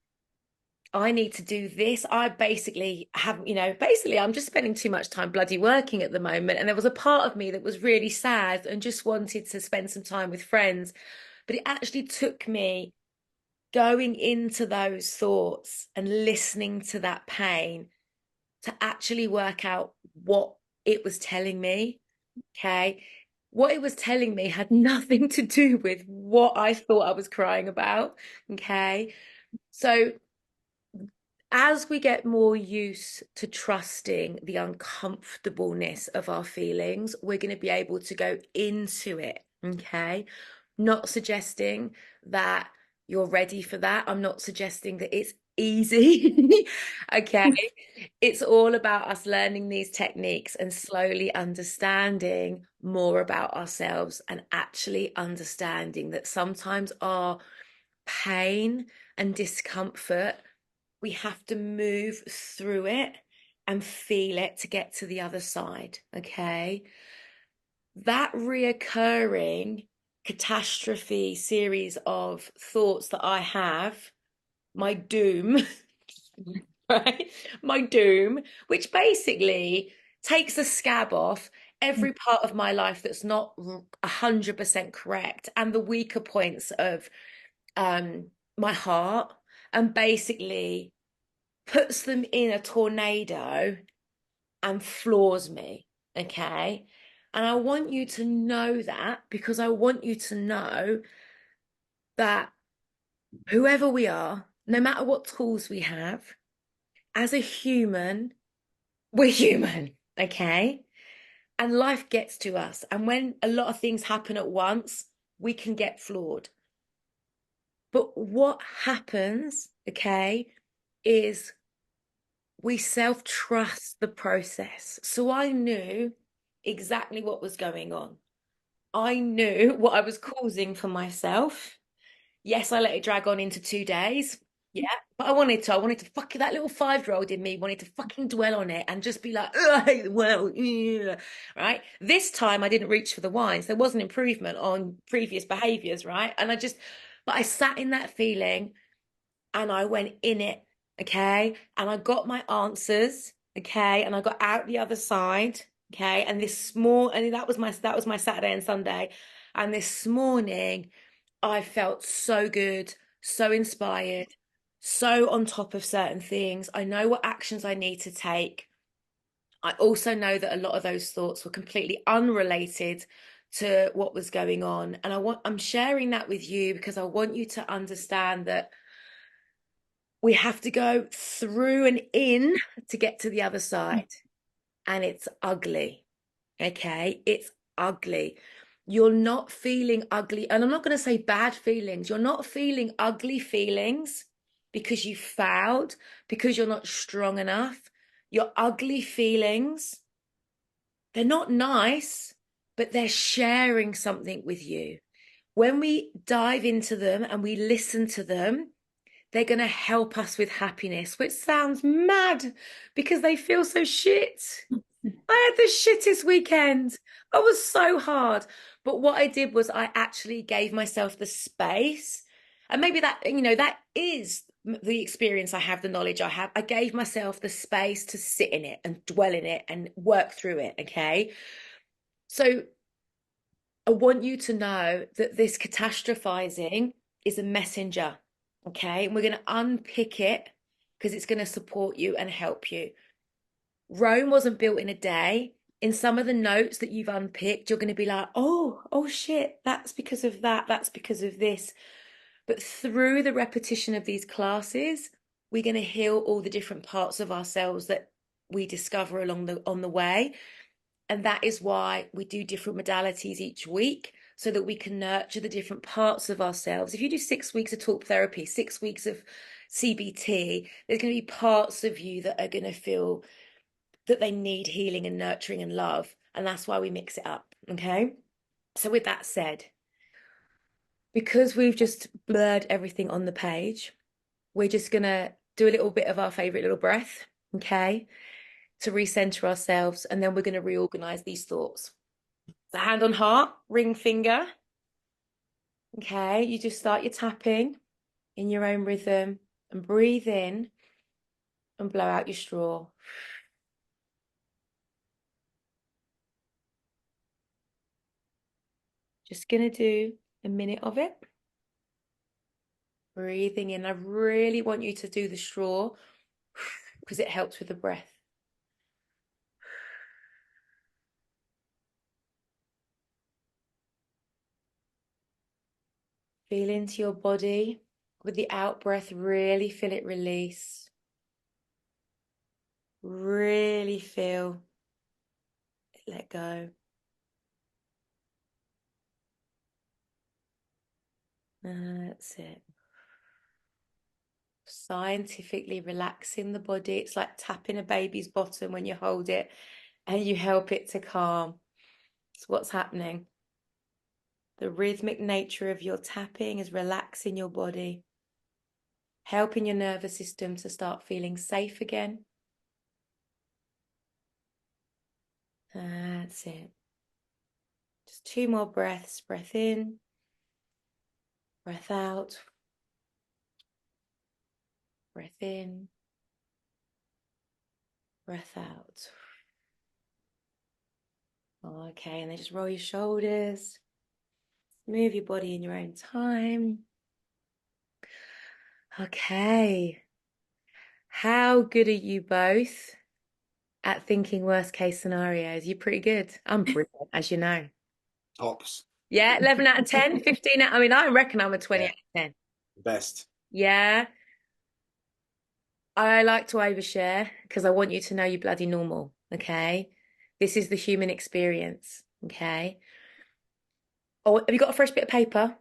I need to do this. I basically have, basically I'm just spending too much time bloody working at the moment. And there was a part of me that was really sad and just wanted to spend some time with friends. But it actually took me going into those thoughts and listening to that pain to actually work out what it was telling me. Okay. What it was telling me had nothing to do with what I thought I was crying about. Okay. So as we get more used to trusting the uncomfortableness of our feelings, we're going to be able to go into it. Okay. Not suggesting that you're ready for that. I'm not suggesting that it's easy. Okay. It's all about us learning these techniques and slowly understanding more about ourselves and actually understanding that sometimes our pain and discomfort, we have to move through it and feel it to get to the other side. Okay. That reoccurring catastrophe series of thoughts that I have, my doom, right? My doom, which basically takes a scab off every part of my life that's not 100% correct, and the weaker points of my heart, and basically puts them in a tornado and floors me. Okay. And I want you to know that, because I want you to know that whoever we are, no matter what tools we have, as a human, we're human. Okay. And life gets to us. And when a lot of things happen at once, we can get flawed. But what happens, okay, is we self-trust the process. So I knew exactly what was going on. I knew what I was causing for myself. Yes, I let it drag on into 2 days. Yeah, but I wanted to fuck that little 5-year-old in me wanted to fucking dwell on it and just be like, well, yeah. Right. This time I didn't reach for the wines. There was an improvement on previous behaviors, right? But I sat in that feeling and I went in it, okay? And I got my answers, okay? And I got out the other side, okay? And that was my Saturday and Sunday. And this morning I felt so good, so inspired, so on top of certain things. I know what actions I need to take. I also know that a lot of those thoughts were completely unrelated to what was going on. And I'm sharing that with you because I want you to understand that we have to go through and in to get to the other side. And it's ugly. Okay. It's ugly. You're not feeling ugly. And I'm not going to say bad feelings. You're not feeling ugly feelings because you failed, because you're not strong enough. Your ugly feelings, they're not nice, but they're sharing something with you. When we dive into them and we listen to them, they're going to help us with happiness, which sounds mad because they feel so shit. I had the shittest weekend. It was so hard. But what I did was I actually gave myself the space. And maybe that, that is the experience I have, the knowledge I have. I gave myself the space to sit in it and dwell in it and work through it. Okay. So I want you to know that this catastrophizing is a messenger. Okay. And we're going to unpick it because it's going to support you and help you. Rome wasn't built in a day. In some of the notes that you've unpicked, you're going to be like, oh shit, that's because of that. That's because of this. But through the repetition of these classes, we're going to heal all the different parts of ourselves that we discover on the way. And that is why we do different modalities each week so that we can nurture the different parts of ourselves. If you do 6 weeks of talk therapy, 6 weeks of CBT, there's going to be parts of you that are going to feel that they need healing and nurturing and love. And that's why we mix it up. Okay. So, with that said, because we've just blurred everything on the page, we're just going to do a little bit of our favorite little breath. Okay. To recenter ourselves. And then we're going to reorganize these thoughts. So, hand on heart, ring finger. Okay. You just start your tapping in your own rhythm and breathe in and blow out your straw. Just going to do a minute of it. Breathing in. I really want you to do the straw because it helps with the breath. Feel into your body. With the out breath, really feel it release. Really feel it let go. That's it. scientifically relaxing the body. It's like tapping a baby's bottom when you hold it and you help it to calm. So what's happening? The rhythmic nature of your tapping is relaxing your body, helping your nervous system to start feeling safe again. That's it. Just 2 more breaths. Breath in, breath out. Breath in, breath out. Okay, and then just roll your shoulders. Move your body in your own time. Okay. How good are you both at thinking worst case scenarios? You're pretty good. I'm brilliant, as you know. Tops. Yeah, 11 out of 10, 15 out. I mean, I reckon I'm a 20 out of 10. Best. Yeah. I like to overshare because I want you to know you're bloody normal. Okay. This is the human experience. Okay. Oh, have you got a fresh bit of paper?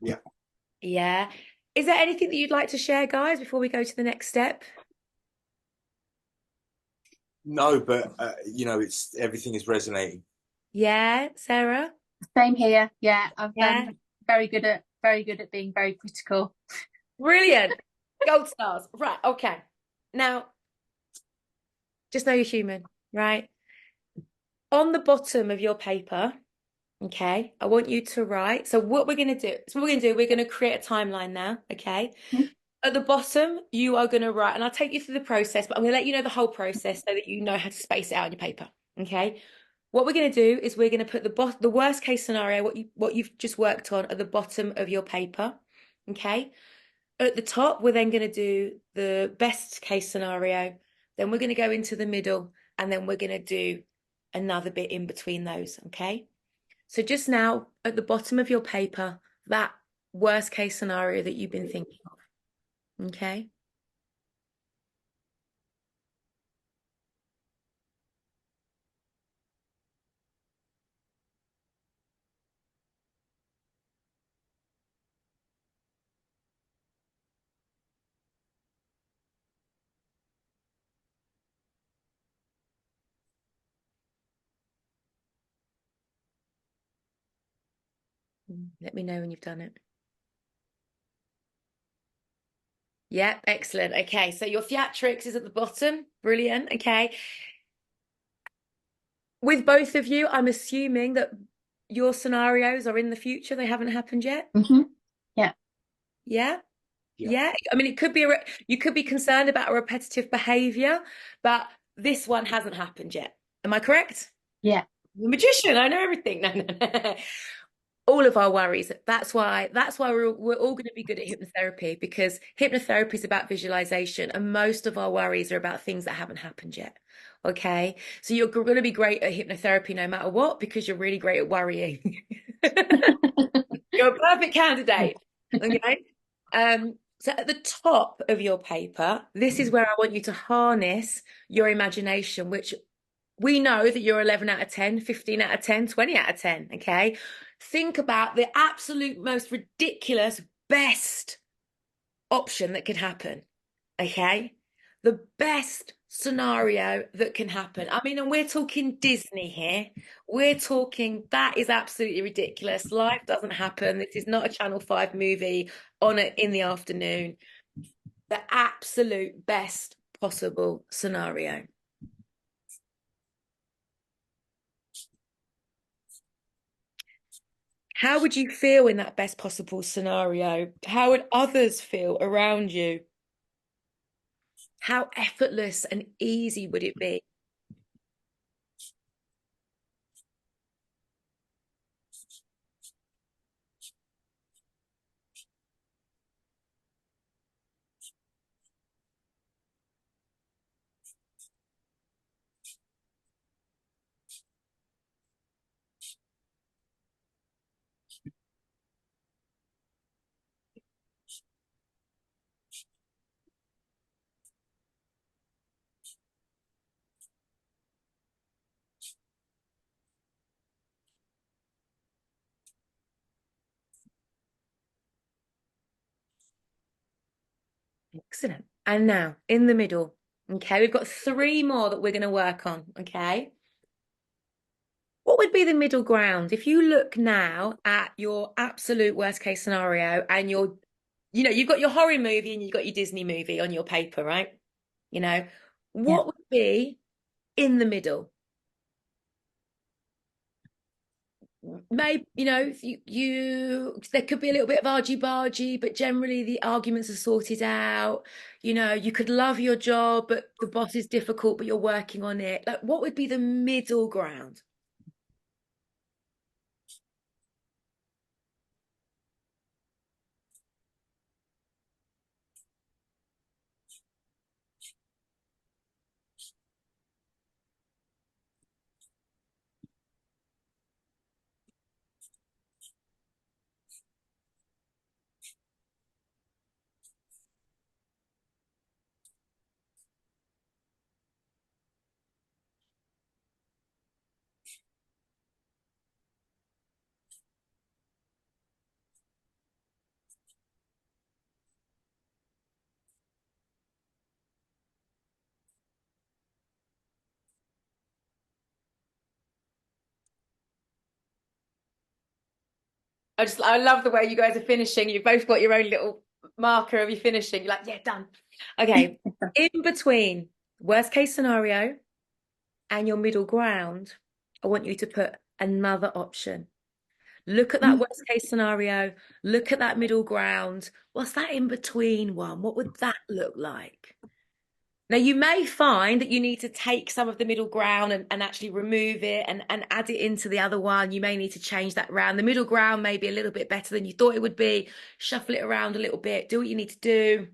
Yeah. Yeah. Is there anything that you'd like to share, guys, before we go to the next step? No, but it's everything is resonating. Yeah, Sarah? Same here. Yeah, I've Yeah. very good at being very critical. Brilliant. Gold stars. Right. Okay. Now, just know you're human, right? On the bottom of your paper, okay, I want you to write. So what we're going to do, we're going to create a timeline now, okay? Mhm. At the bottom, you are going to write, and I'll take you through the process, but I'm going to let you know the whole process so that you know how to space it out on your paper, okay? What we're going to do is we're going to put the worst case scenario, what you've just worked on, at the bottom of your paper, okay? At the top, we're then going to do the best case scenario. Then we're going to go into the middle, and then we're going to do another bit in between those, okay? So just now, at the bottom of your paper, that worst case scenario that you've been thinking of, okay? Let me know when you've done it. Yeah, excellent. Okay, so your theatrics is at the bottom. Brilliant. Okay. With both of you, I'm assuming that your scenarios are in the future. They haven't happened yet. Mm-hmm. Yeah. Yeah. Yeah. Yeah. I mean, it could be you could be concerned about a repetitive behavior, but this one hasn't happened yet. Am I correct? Yeah. The magician, I know everything. No, no, no. All of our worries. That's why we're all going to be good at hypnotherapy, because hypnotherapy is about visualization, and most of our worries are about things that haven't happened yet. Okay, so you're going to be great at hypnotherapy no matter what, because you're really great at worrying. You're a perfect candidate. Okay. So at the top of your paper, this is where I want you to harness your imagination, which we know that you're 11 out of 10, 15 out of 10, 20 out of 10, okay? Think about the absolute most ridiculous, best option that could happen, okay? The best scenario that can happen. I mean, and we're talking Disney here. We're talking, that is absolutely ridiculous. Life doesn't happen. This is not a Channel 5 movie on it in the afternoon. The absolute best possible scenario. How would you feel in that best possible scenario? How would others feel around you? How effortless and easy would it be? Excellent. And now in the middle. Okay, we've got 3 more that we're going to work on. Okay. What would be the middle ground? If you look now at your absolute worst case scenario and you've got your horror movie and you've got your Disney movie on your paper, right? Yeah. What would be in the middle? Maybe, there could be a little bit of argy-bargy, but generally the arguments are sorted out. You could love your job, but the boss is difficult, but you're working on it. Like, what would be the middle ground? I love the way you guys are finishing. You've both got your own little marker of you finishing. You're like, yeah, done. Okay. In between worst case scenario and your middle ground, I want you to put another option. Look at that worst case scenario. Look at that middle ground. What's that in between one? What would that look like? Now, you may find that you need to take some of the middle ground and actually remove it and add it into the other one. You may need to change that round. The middle ground may be a little bit better than you thought it would be. Shuffle it around a little bit. Do what you need to do.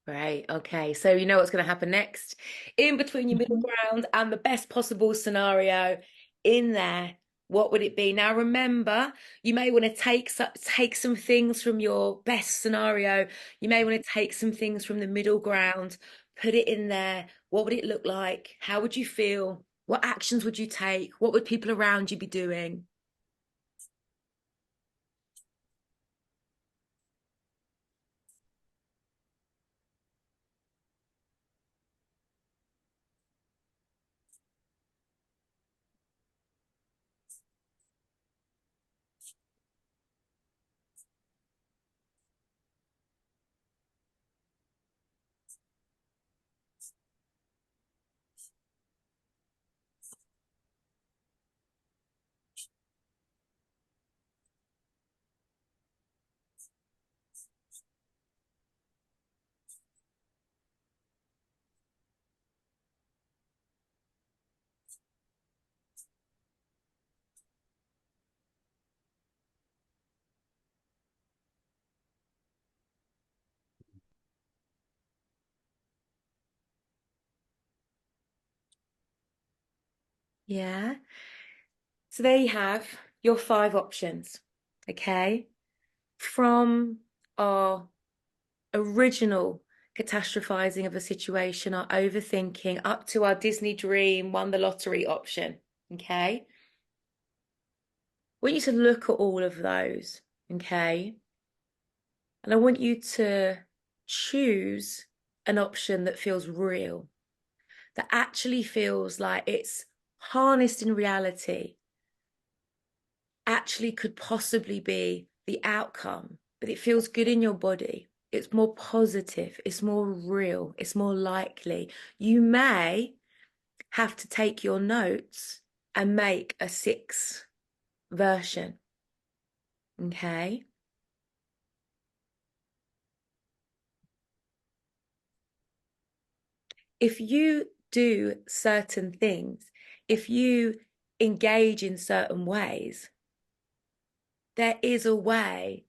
Great. Okay. So you know what's going to happen next. In between your middle ground and the best possible scenario in there, what would it be? Now, remember, you may want to take some things from your best scenario. You may want to take some things from the middle ground, put it in there. What would it look like? How would you feel? What actions would you take? What would people around you be doing? Yeah. So there you have your 5 options. Okay. From our original catastrophizing of a situation, our overthinking, up to our Disney dream, won the lottery option. Okay. I want you to look at all of those. Okay. And I want you to choose an option that feels real, that actually feels like it's harnessed in reality, actually could possibly be the outcome, but it feels good in your body. It's more positive, it's more real, it's more likely. You may have to take your notes and make a 6 version. Okay. If you do certain things, if you engage in certain ways, there is a way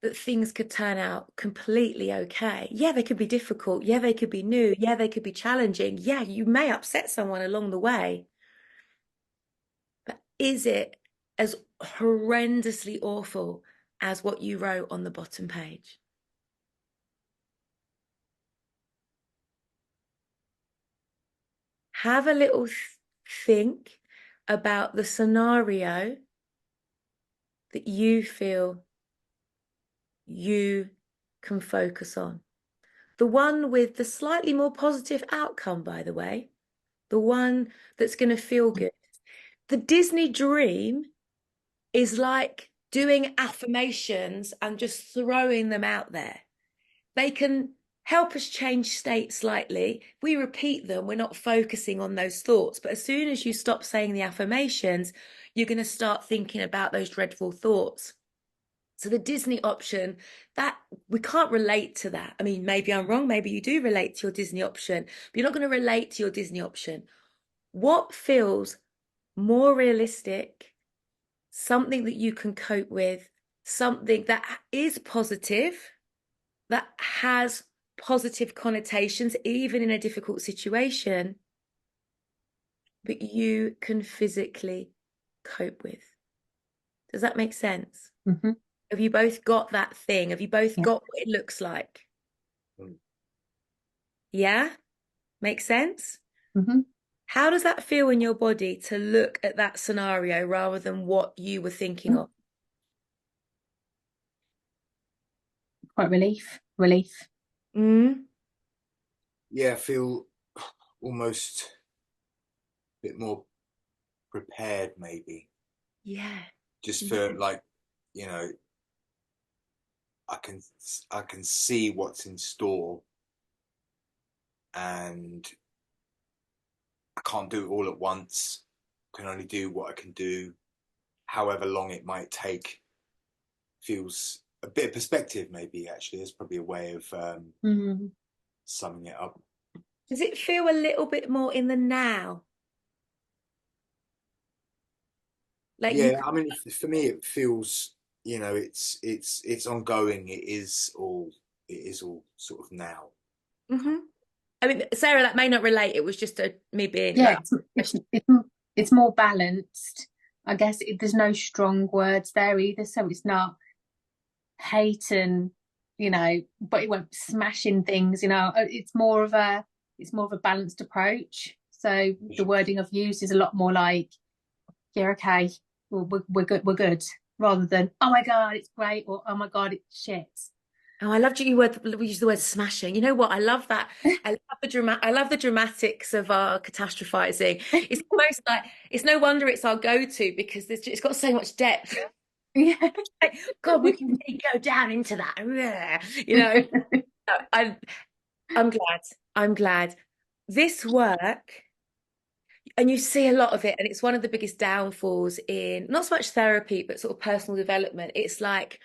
that things could turn out completely okay. Yeah, they could be difficult. Yeah, they could be new. Yeah, they could be challenging. Yeah, you may upset someone along the way. But is it as horrendously awful as what you wrote on the bottom page? Have a little think about the scenario that you feel you can focus on. The one with the slightly more positive outcome, by the way, the one that's going to feel good. The Disney dream is like doing affirmations and just throwing them out there. They can help us change state slightly. If we repeat them, we're not focusing on those thoughts. But as soon as you stop saying the affirmations, you're going to start thinking about those dreadful thoughts. So the Disney option, that we can't relate to that. I mean, maybe I'm wrong. Maybe you do relate to your Disney option, but you're not going to relate to your Disney option. What feels more realistic, something that you can cope with, something that is positive, that has positive connotations, even in a difficult situation, but you can physically cope with? Does that make sense? Mm-hmm. Have you both got that thing? Have you both Yeah. got what it looks like? Yeah? Make sense? Mm-hmm. How does that feel in your body to look at that scenario rather than what you were thinking of? Quite relief. Mm? Yeah, I feel almost a bit more prepared, maybe. Yeah. Just for like, you know, I can see what's in store, and I can't do it all at once. I can only do what I can do, however long it might take. Feels a bit of perspective, maybe. Actually, that's probably a way of summing it up. Does it feel a little bit more in the now? Like you Yeah, I mean, for me, it feels, you know, it's ongoing. It is all sort of now. hmm I mean, Sarah, that may not relate. It was just me being Yeah, like, it's more balanced. I guess there's no strong words there either, so it's not hate and but it won't smashing things. It's more of a balanced approach. So the wording I've used is a lot more like, yeah, okay, well, we're good, rather than oh my god, it's great, or oh my god, it's shit. oh, I loved you we use the word smashing. You know what? I love that. I love the dramatics of our catastrophizing. It's almost like it's no wonder it's our go-to because it's got so much depth. Yeah. Like, God, we can really go down into that. You know, I'm glad. I'm glad. This work, and you see a lot of it, and it's one of the biggest downfalls in not so much therapy, but sort of personal development. It's like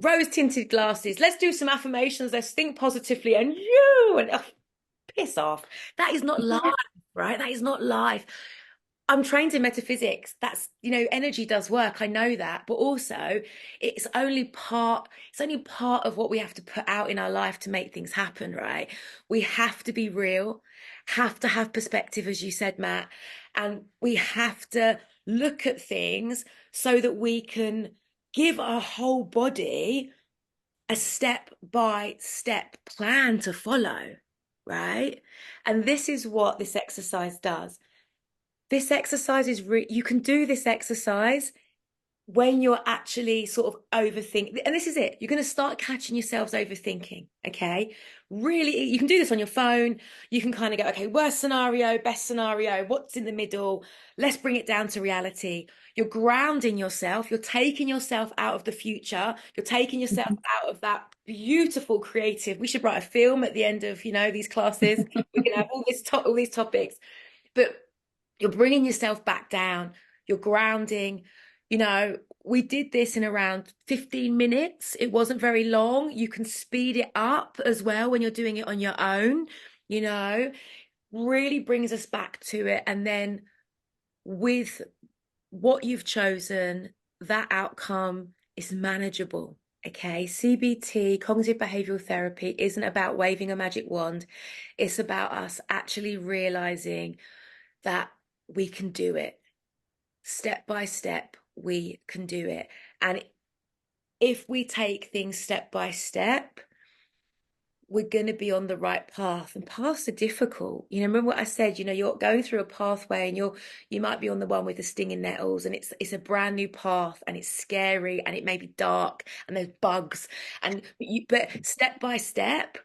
rose tinted glasses. Let's do some affirmations. Let's think positively, and piss off. That is not life, right? That is not life. I'm trained in metaphysics. That's, energy does work. I know that. But also it's only part of what we have to put out in our life to make things happen, right? We have to be real, have to have perspective, as you said, Matt, and we have to look at things so that we can give our whole body a step-by-step plan to follow, right? And this is what this exercise does. This exercise is you can do this exercise when you're actually sort of overthinking. And this is it. You're going to start catching yourselves overthinking. Okay. Really, you can do this on your phone. You can kind of go, okay, worst scenario, best scenario, what's in the middle? Let's bring it down to reality. You're grounding yourself. You're taking yourself out of the future. You're taking yourself out of that beautiful creative. We should write a film at the end of, these classes. We can have all these topics, but You're bringing yourself back down. You're grounding. You know, we did this in around 15 minutes. It wasn't very long. You can speed it up as well when you're doing it on your own, you know, really brings us back to it. And then with what you've chosen, that outcome is manageable. Okay, CBT, cognitive behavioral therapy, isn't about waving a magic wand. It's about us actually realizing that we can do it. Step by step, we can do it. And if we take things step by step, we're going to be on the right path. And paths are difficult. You know, remember what I said, you know, you're going through a pathway and you might be on the one with the stinging nettles, and it's a brand new path, and it's scary, and it may be dark, and there's bugs, but step by step,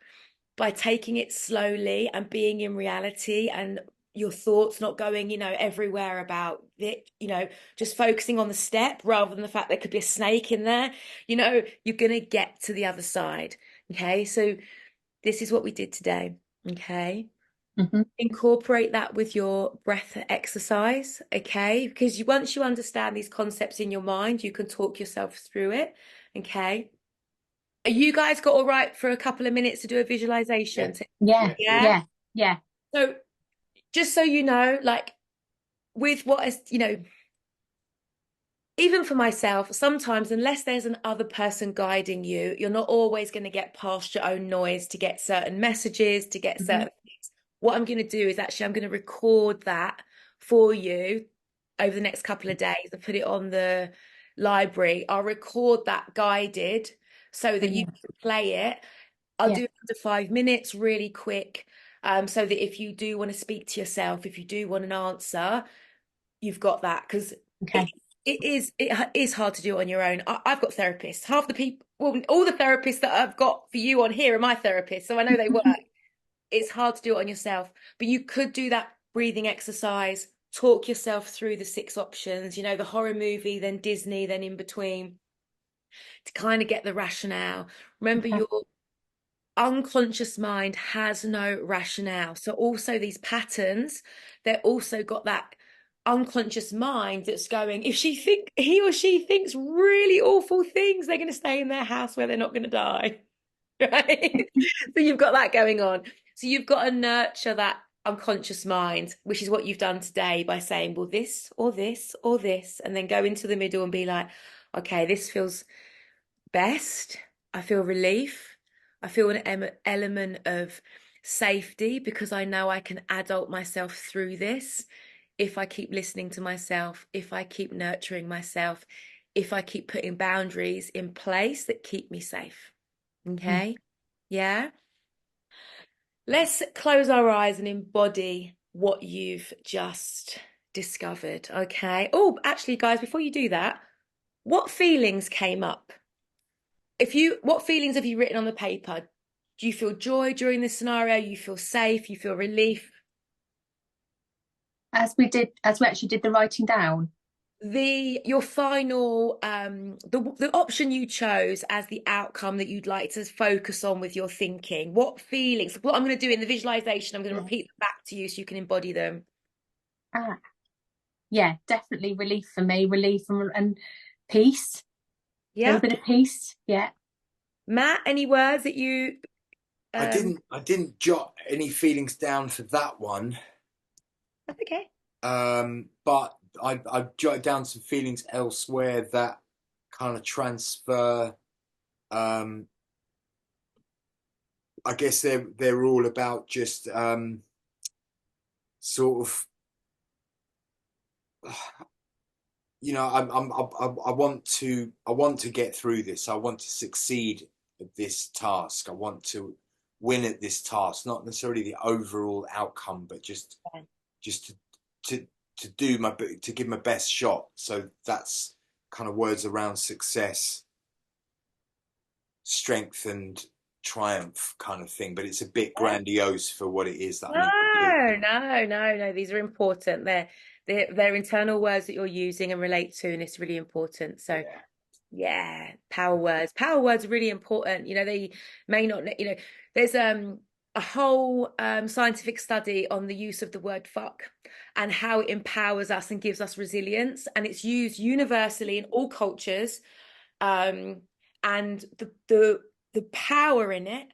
by taking it slowly and being in reality, and your thoughts not going, you know, everywhere about it, you know, just focusing on the step rather than the fact there could be a snake in there, you know, you're going to get to the other side. Okay, so this is what we did today. Okay. Mm-hmm. Incorporate that with your breath exercise. Okay. Because once you understand these concepts in your mind, you can talk yourself through it. Okay. Are you guys got all right for a couple of minutes to do a visualization? Yeah. Yeah. Yeah. So just so you know, like with what is, you know, even for myself, sometimes, unless there's an other person guiding you, you're not always going to get past your own noise to get certain messages, to get certain things. What I'm going to do is actually, I'm going to record that for you over the next couple of days and put it on the library. I'll record that guided so that you can play it. I'll do it under 5 minutes, really quick. So that if you do want to speak to yourself, if you do want an answer, you've got that. Because it is hard to do it on your own. I've got therapists. Half the people, well, all the therapists that I've got for you on here are my therapists, so I know they work. It's hard to do it on yourself, but you could do that breathing exercise, talk yourself through the 6 options, you know, the horror movie, then Disney, then in between, to kind of get the rationale. Remember, your unconscious mind has no rationale. So also these patterns, they're also got that unconscious mind that's going, if he or she thinks really awful things, they're going to stay in their house where they're not going to die. Right. So you've got that going on. So you've got to nurture that unconscious mind, which is what you've done today by saying, well, this or this or this, and then go into the middle and be like, okay, this feels best. I feel relief. I feel an element of safety because I know I can adult myself through this if I keep listening to myself, if I keep nurturing myself, if I keep putting boundaries in place that keep me safe. Okay? Yeah? Let's close our eyes and embody what you've just discovered. Okay? Oh, actually, guys, before you do that, what feelings came up? What feelings have you written on the paper? Do you feel joy during this scenario? You feel safe? You feel relief? As we actually did the writing down. Your final the option you chose as the outcome that you'd like to focus on with your thinking, what feelings? What I'm going to do in the visualization, I'm going to repeat them back to you so you can embody them. Yeah, definitely relief for me, relief and peace. A Yeah. little bit of peace. Yeah. Matt, any words that you I didn't jot any feelings down for that one. That's okay. But I've jotted down some feelings elsewhere that kind of transfer. I guess they're all about just sort of, you know, I want to get through this. I want to succeed at this task. I want to win at this task, not necessarily the overall outcome, but just to give my best shot. So that's kind of words around success, strength, and triumph kind of thing. But it's a bit grandiose for what it is that I need to do. No. These are important. They're internal words that you're using and relate to, and it's really important. So yeah, power words. Power words are really important. You know, they may not, you know, there's a whole scientific study on the use of the word fuck and how it empowers us and gives us resilience. And it's used universally in all cultures. And the power in it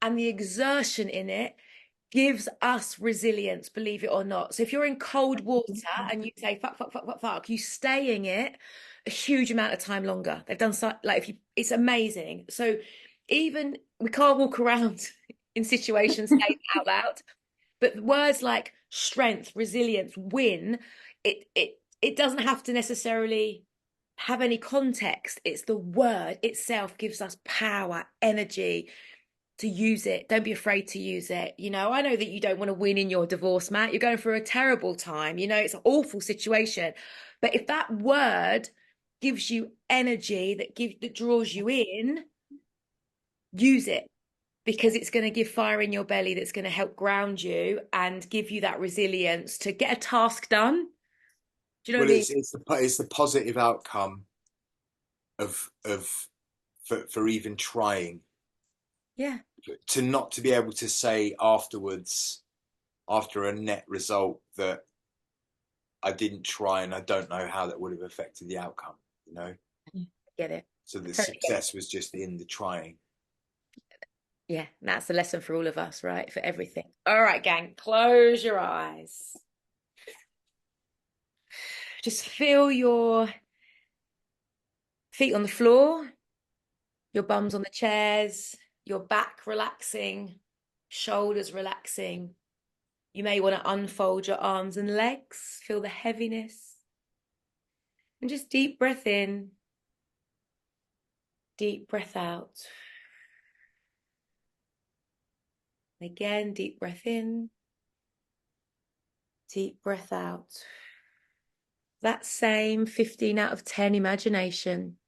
and the exertion in it gives us resilience, believe it or not. So if you're in cold water and you say fuck, fuck, fuck, fuck, fuck, you stay in it a huge amount of time longer. They've done so, like, if you, it's amazing. So even we can't walk around in situations saying out loud, but words like strength, resilience, win, it doesn't have to necessarily have any context. It's the word itself gives us power, energy to use it. Don't be afraid to use it. You know, I know that you don't want to win in your divorce, Matt. You're going through a terrible time. You know, it's an awful situation. But if that word gives you energy that draws you in, use it, because it's going to give fire in your belly that's going to help ground you and give you that resilience to get a task done. Do you know Well, what I mean? it's the positive outcome of for even trying. Yeah. To not to be able to say afterwards, after a net result, that I didn't try and I don't know how that would have affected the outcome, you know? I get it. So the Totally get it. success was just in the trying. Yeah, that's the lesson for all of us, right? For everything. All right, gang, close your eyes. Just feel your feet on the floor, your bums on the chairs, your back relaxing, shoulders relaxing. You may want to unfold your arms and legs, feel the heaviness. And just deep breath in, deep breath out. Again, deep breath in, deep breath out. That same 15 out of 10 imagination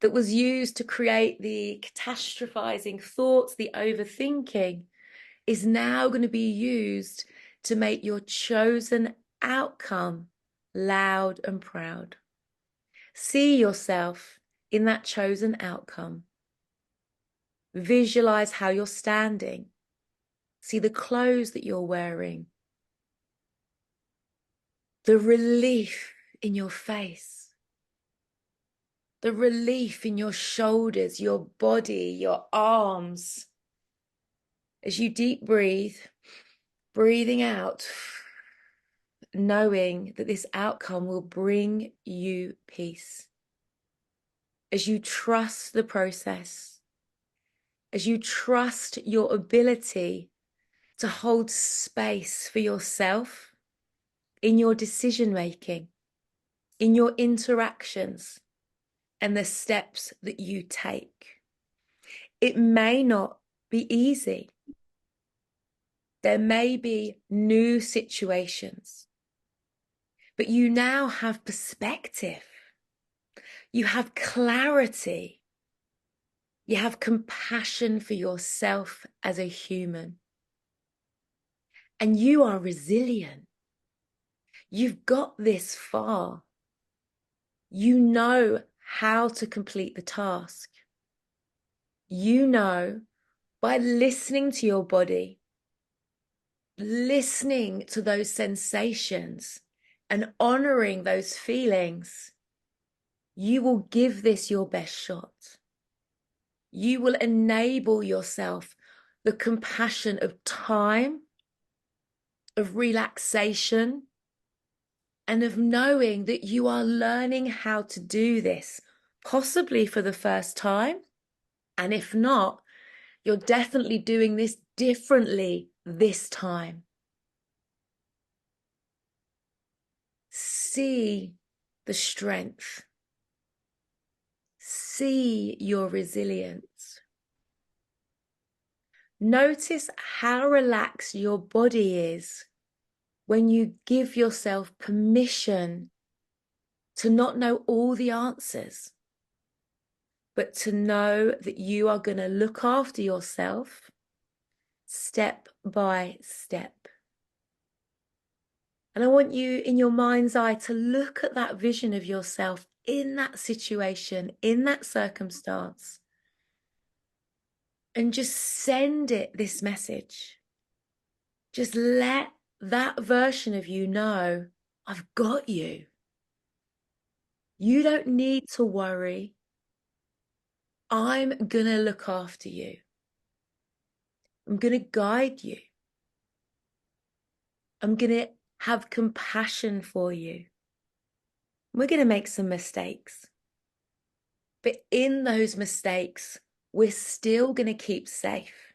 that was used to create the catastrophizing thoughts, the overthinking, is now going to be used to make your chosen outcome loud and proud. See yourself in that chosen outcome. Visualize how you're standing. See the clothes that you're wearing. The relief in your face. The relief in your shoulders, your body, your arms. As you deep breathe, breathing out, knowing that this outcome will bring you peace. As you trust the process, as you trust your ability to hold space for yourself in your decision making, in your interactions, and the steps that you take. It may not be easy. There may be new situations, but you now have perspective. You have clarity. You have compassion for yourself as a human. And you are resilient. You've got this far. You know how to complete the task. You know, by listening to your body, listening to those sensations and honoring those feelings, you will give this your best shot. You will enable yourself the compassion of time, of relaxation, and of knowing that you are learning how to do this, possibly for the first time. And if not, you're definitely doing this differently this time. See the strength. See your resilience. Notice how relaxed your body is when you give yourself permission to not know all the answers, but to know that you are going to look after yourself step by step. And I want you in your mind's eye to look at that vision of yourself in that situation, in that circumstance. and just send it this message. Just let that version of you know, I've got you. You don't need to worry. I'm going to look after you. I'm going to guide you. I'm going to have compassion for you. We're going to make some mistakes. But in those mistakes, we're still going to keep safe.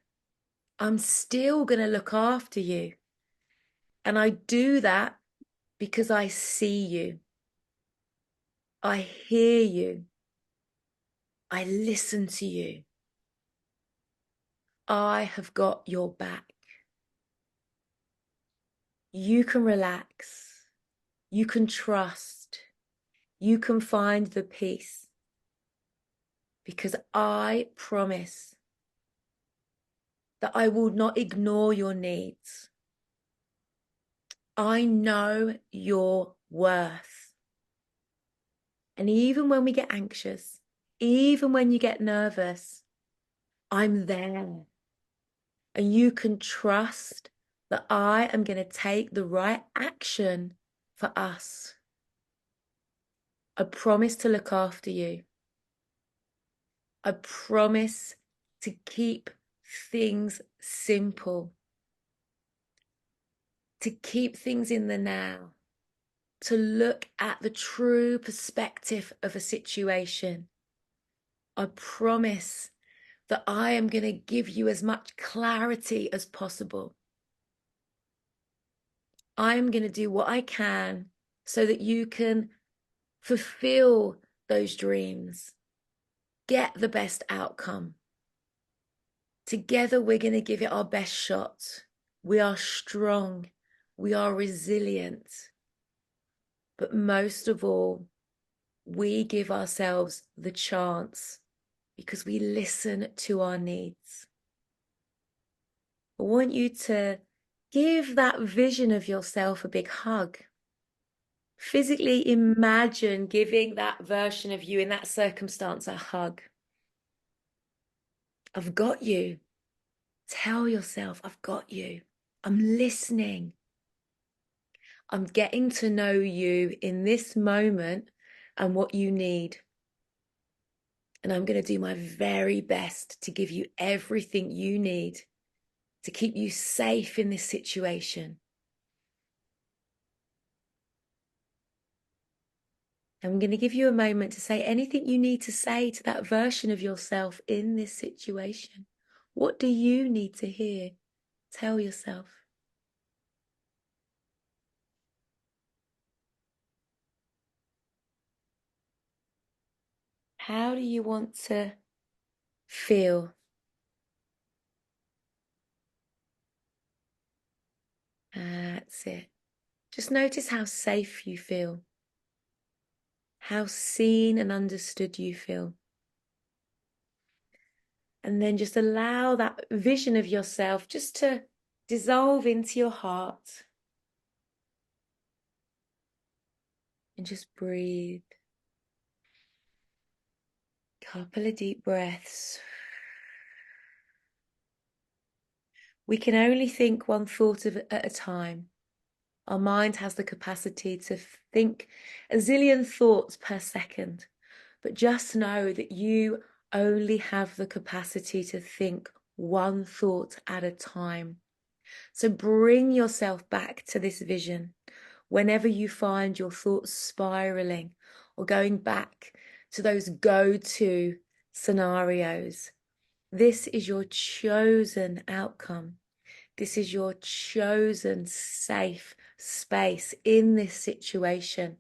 I'm still going to look after you. And I do that because I see you. I hear you. I listen to you. I have got your back. You can relax. You can trust. You can find the peace. Because I promise that I will not ignore your needs. I know your worth. And even when we get anxious, even when you get nervous, I'm there. And you can trust that I am going to take the right action for us. I promise to look after you. I promise to keep things simple, to keep things in the now, to look at the true perspective of a situation. I promise that I am going to give you as much clarity as possible. I'm going to do what I can so that you can fulfill those dreams, get the best outcome. Together, we're going to give it our best shot. We are strong. We are resilient. But most of all, we give ourselves the chance because we listen to our needs. I want you to give that vision of yourself a big hug. Physically imagine giving that version of you in that circumstance a hug. I've got you. Tell yourself, I've got you. I'm listening. I'm getting to know you in this moment and what you need. And I'm going to do my very best to give you everything you need to keep you safe in this situation. I'm going to give you a moment to say anything you need to say to that version of yourself in this situation. What do you need to hear? Tell yourself. How do you want to feel? That's it. Just notice how safe you feel. How seen and understood you feel. And then just allow that vision of yourself just to dissolve into your heart. And just breathe. Couple of deep breaths. We can only think one thought at a time. Our mind has the capacity to think a zillion thoughts per second. But just know that you only have the capacity to think one thought at a time. So bring yourself back to this vision whenever you find your thoughts spiraling or going back to those go-to scenarios. This is your chosen outcome. This is your chosen safe space in this situation.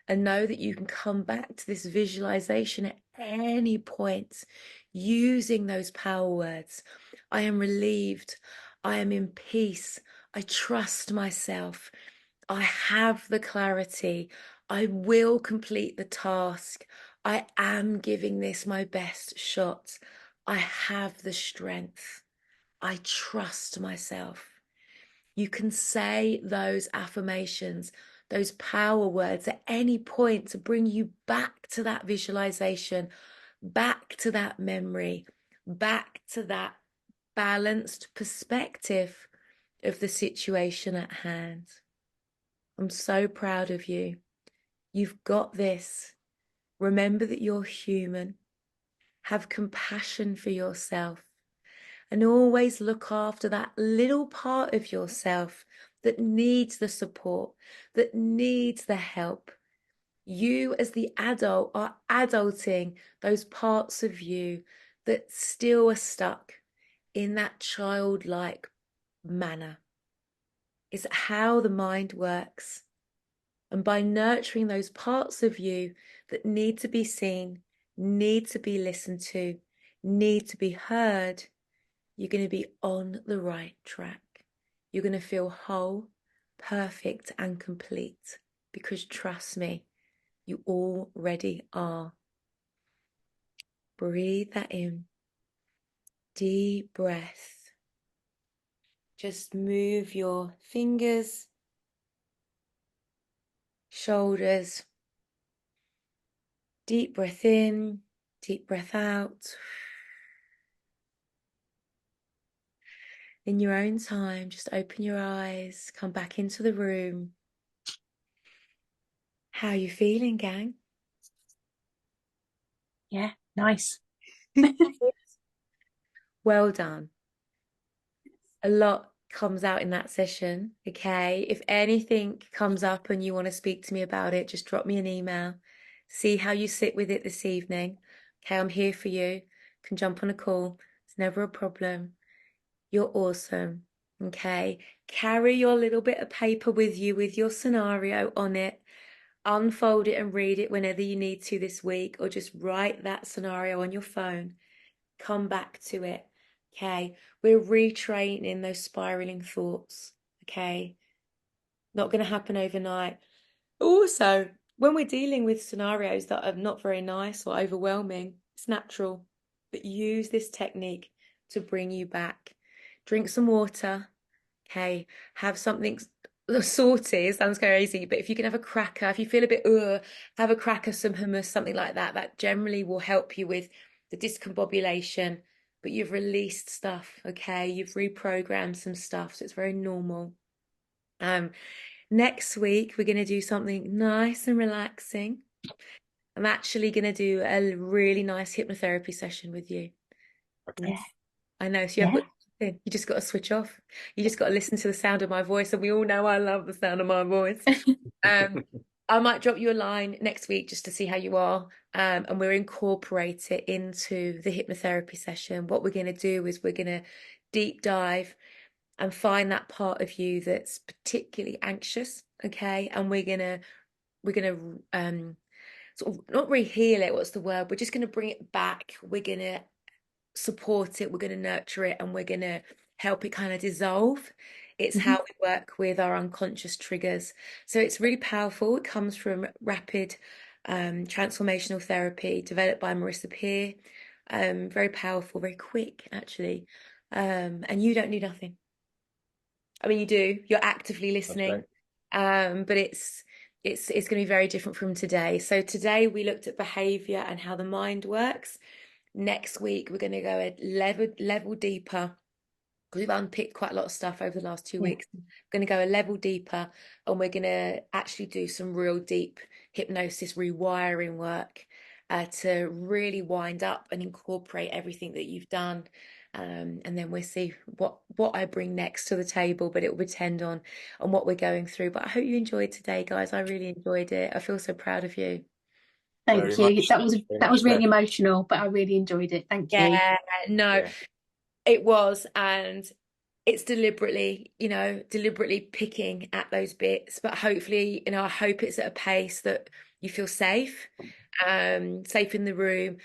And know that you can come back to this visualization at any point using those power words. I am relieved. I am in peace. I trust myself. I have the clarity. I will complete the task. I am giving this my best shot. I have the strength. I trust myself. You can say those affirmations, those power words at any point to bring you back to that visualization, back to that memory, back to that balanced perspective of the situation at hand. I'm so proud of you. You've got this. Remember that you're human. Have compassion for yourself and always look after that little part of yourself that needs the support, that needs the help. You as the adult are adulting those parts of you that still are stuck in that childlike manner. It's how the mind works. And by nurturing those parts of you that need to be seen, need to be listened to, need to be heard, you're going to be on the right track. You're going to feel whole, perfect, and complete. Because trust me, you already are. Breathe that in. Deep breath. Just move your fingers, shoulders. Deep breath in, deep breath out. In your own time, just open your eyes, come back into the room. How are you feeling, gang? Yeah, nice. Well done. A lot comes out in that session, okay? If anything comes up and you want to speak to me about it, just drop me an email. See how you sit with it this evening. Okay, I'm here for you. Can jump on a call. It's never a problem. You're awesome. Okay, carry your little bit of paper with you with your scenario on it. Unfold it and read it whenever you need to this week, or just write that scenario on your phone. Come back to it. Okay, we're retraining those spiraling thoughts. Okay, not going to happen overnight. Also, when we're dealing with scenarios that are not very nice or overwhelming, it's natural. But use this technique to bring you back. Drink some water. Okay, have something salty. It sounds crazy, but if you can have a cracker, if you feel a bit have a cracker, some hummus, something like that. That generally will help you with the discombobulation. But you've released stuff. Okay, you've reprogrammed some stuff, so it's very normal. Next week we're going to do something nice and relaxing. I'm actually going to do a really nice hypnotherapy session with you. Okay. Yeah. I know. So you just got to switch off. You just got to listen to the sound of my voice, and we all know I love the sound of my voice. I might drop you a line next week just to see how you are, and we'll incorporate it into the hypnotherapy session. What we're going to do is we're going to deep dive and find that part of you that's particularly anxious, okay? And we're gonna sort of not reheal it. What's the word? We're just going to bring it back. We're going to support it, we're going to nurture it, and we're going to help it kind of dissolve. It's how we work with our unconscious triggers. So it's really powerful. It comes from rapid transformational therapy developed by Marissa Peer. Very powerful, very quick, actually. And you don't do nothing. I mean, you do. You're actively listening. But it's going to be very different from today. So today we looked at behavior and how the mind works. Next week, we're going to go a level deeper because we've unpicked quite a lot of stuff over the last 2 weeks. We're going to go a level deeper, and we're going to actually do some real deep hypnosis rewiring work to really wind up and incorporate everything that you've done. And then we'll see what I bring next to the table, but it will depend on what we're going through. But I hope you enjoyed today, guys. I really enjoyed it. I feel so proud of you. Thank you. That was really emotional, but I really enjoyed it. Thank you. Yeah, no, it was, and it's deliberately picking at those bits, but hopefully, I hope it's at a pace that you feel safe, safe in the room.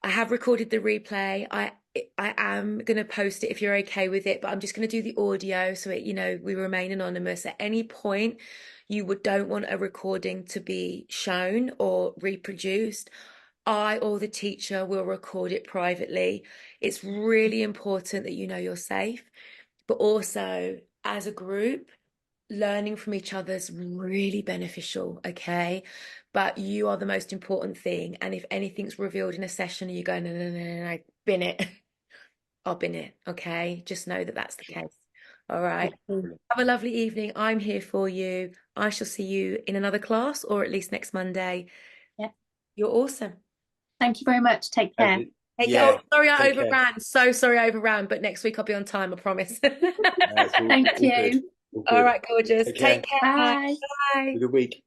I have recorded the replay. I am going to post it if you're okay with it, but I'm just going to do the audio so we remain anonymous. At any point you don't want a recording to be shown or reproduced, I or the teacher will record it privately. It's really important that you're safe, but also as a group, learning from each other's really beneficial, okay? But you are the most important thing. And if anything's revealed in a session, you go, no, no, no, no, no, bin it. I'll bin it. Okay, just know that that's the case. All right. Thank Have a lovely evening. I'm here for you. I shall see you in another class, or at least next Monday. Yeah. You're awesome. you very much. Take care. Take care. Yeah, Oh, sorry I take care. overran. So sorry I overran, but next week I'll be on time, I promise. It's all Thank good. you. All All good. right, gorgeous. Take care. Take care. Bye. Bye. Have a good week.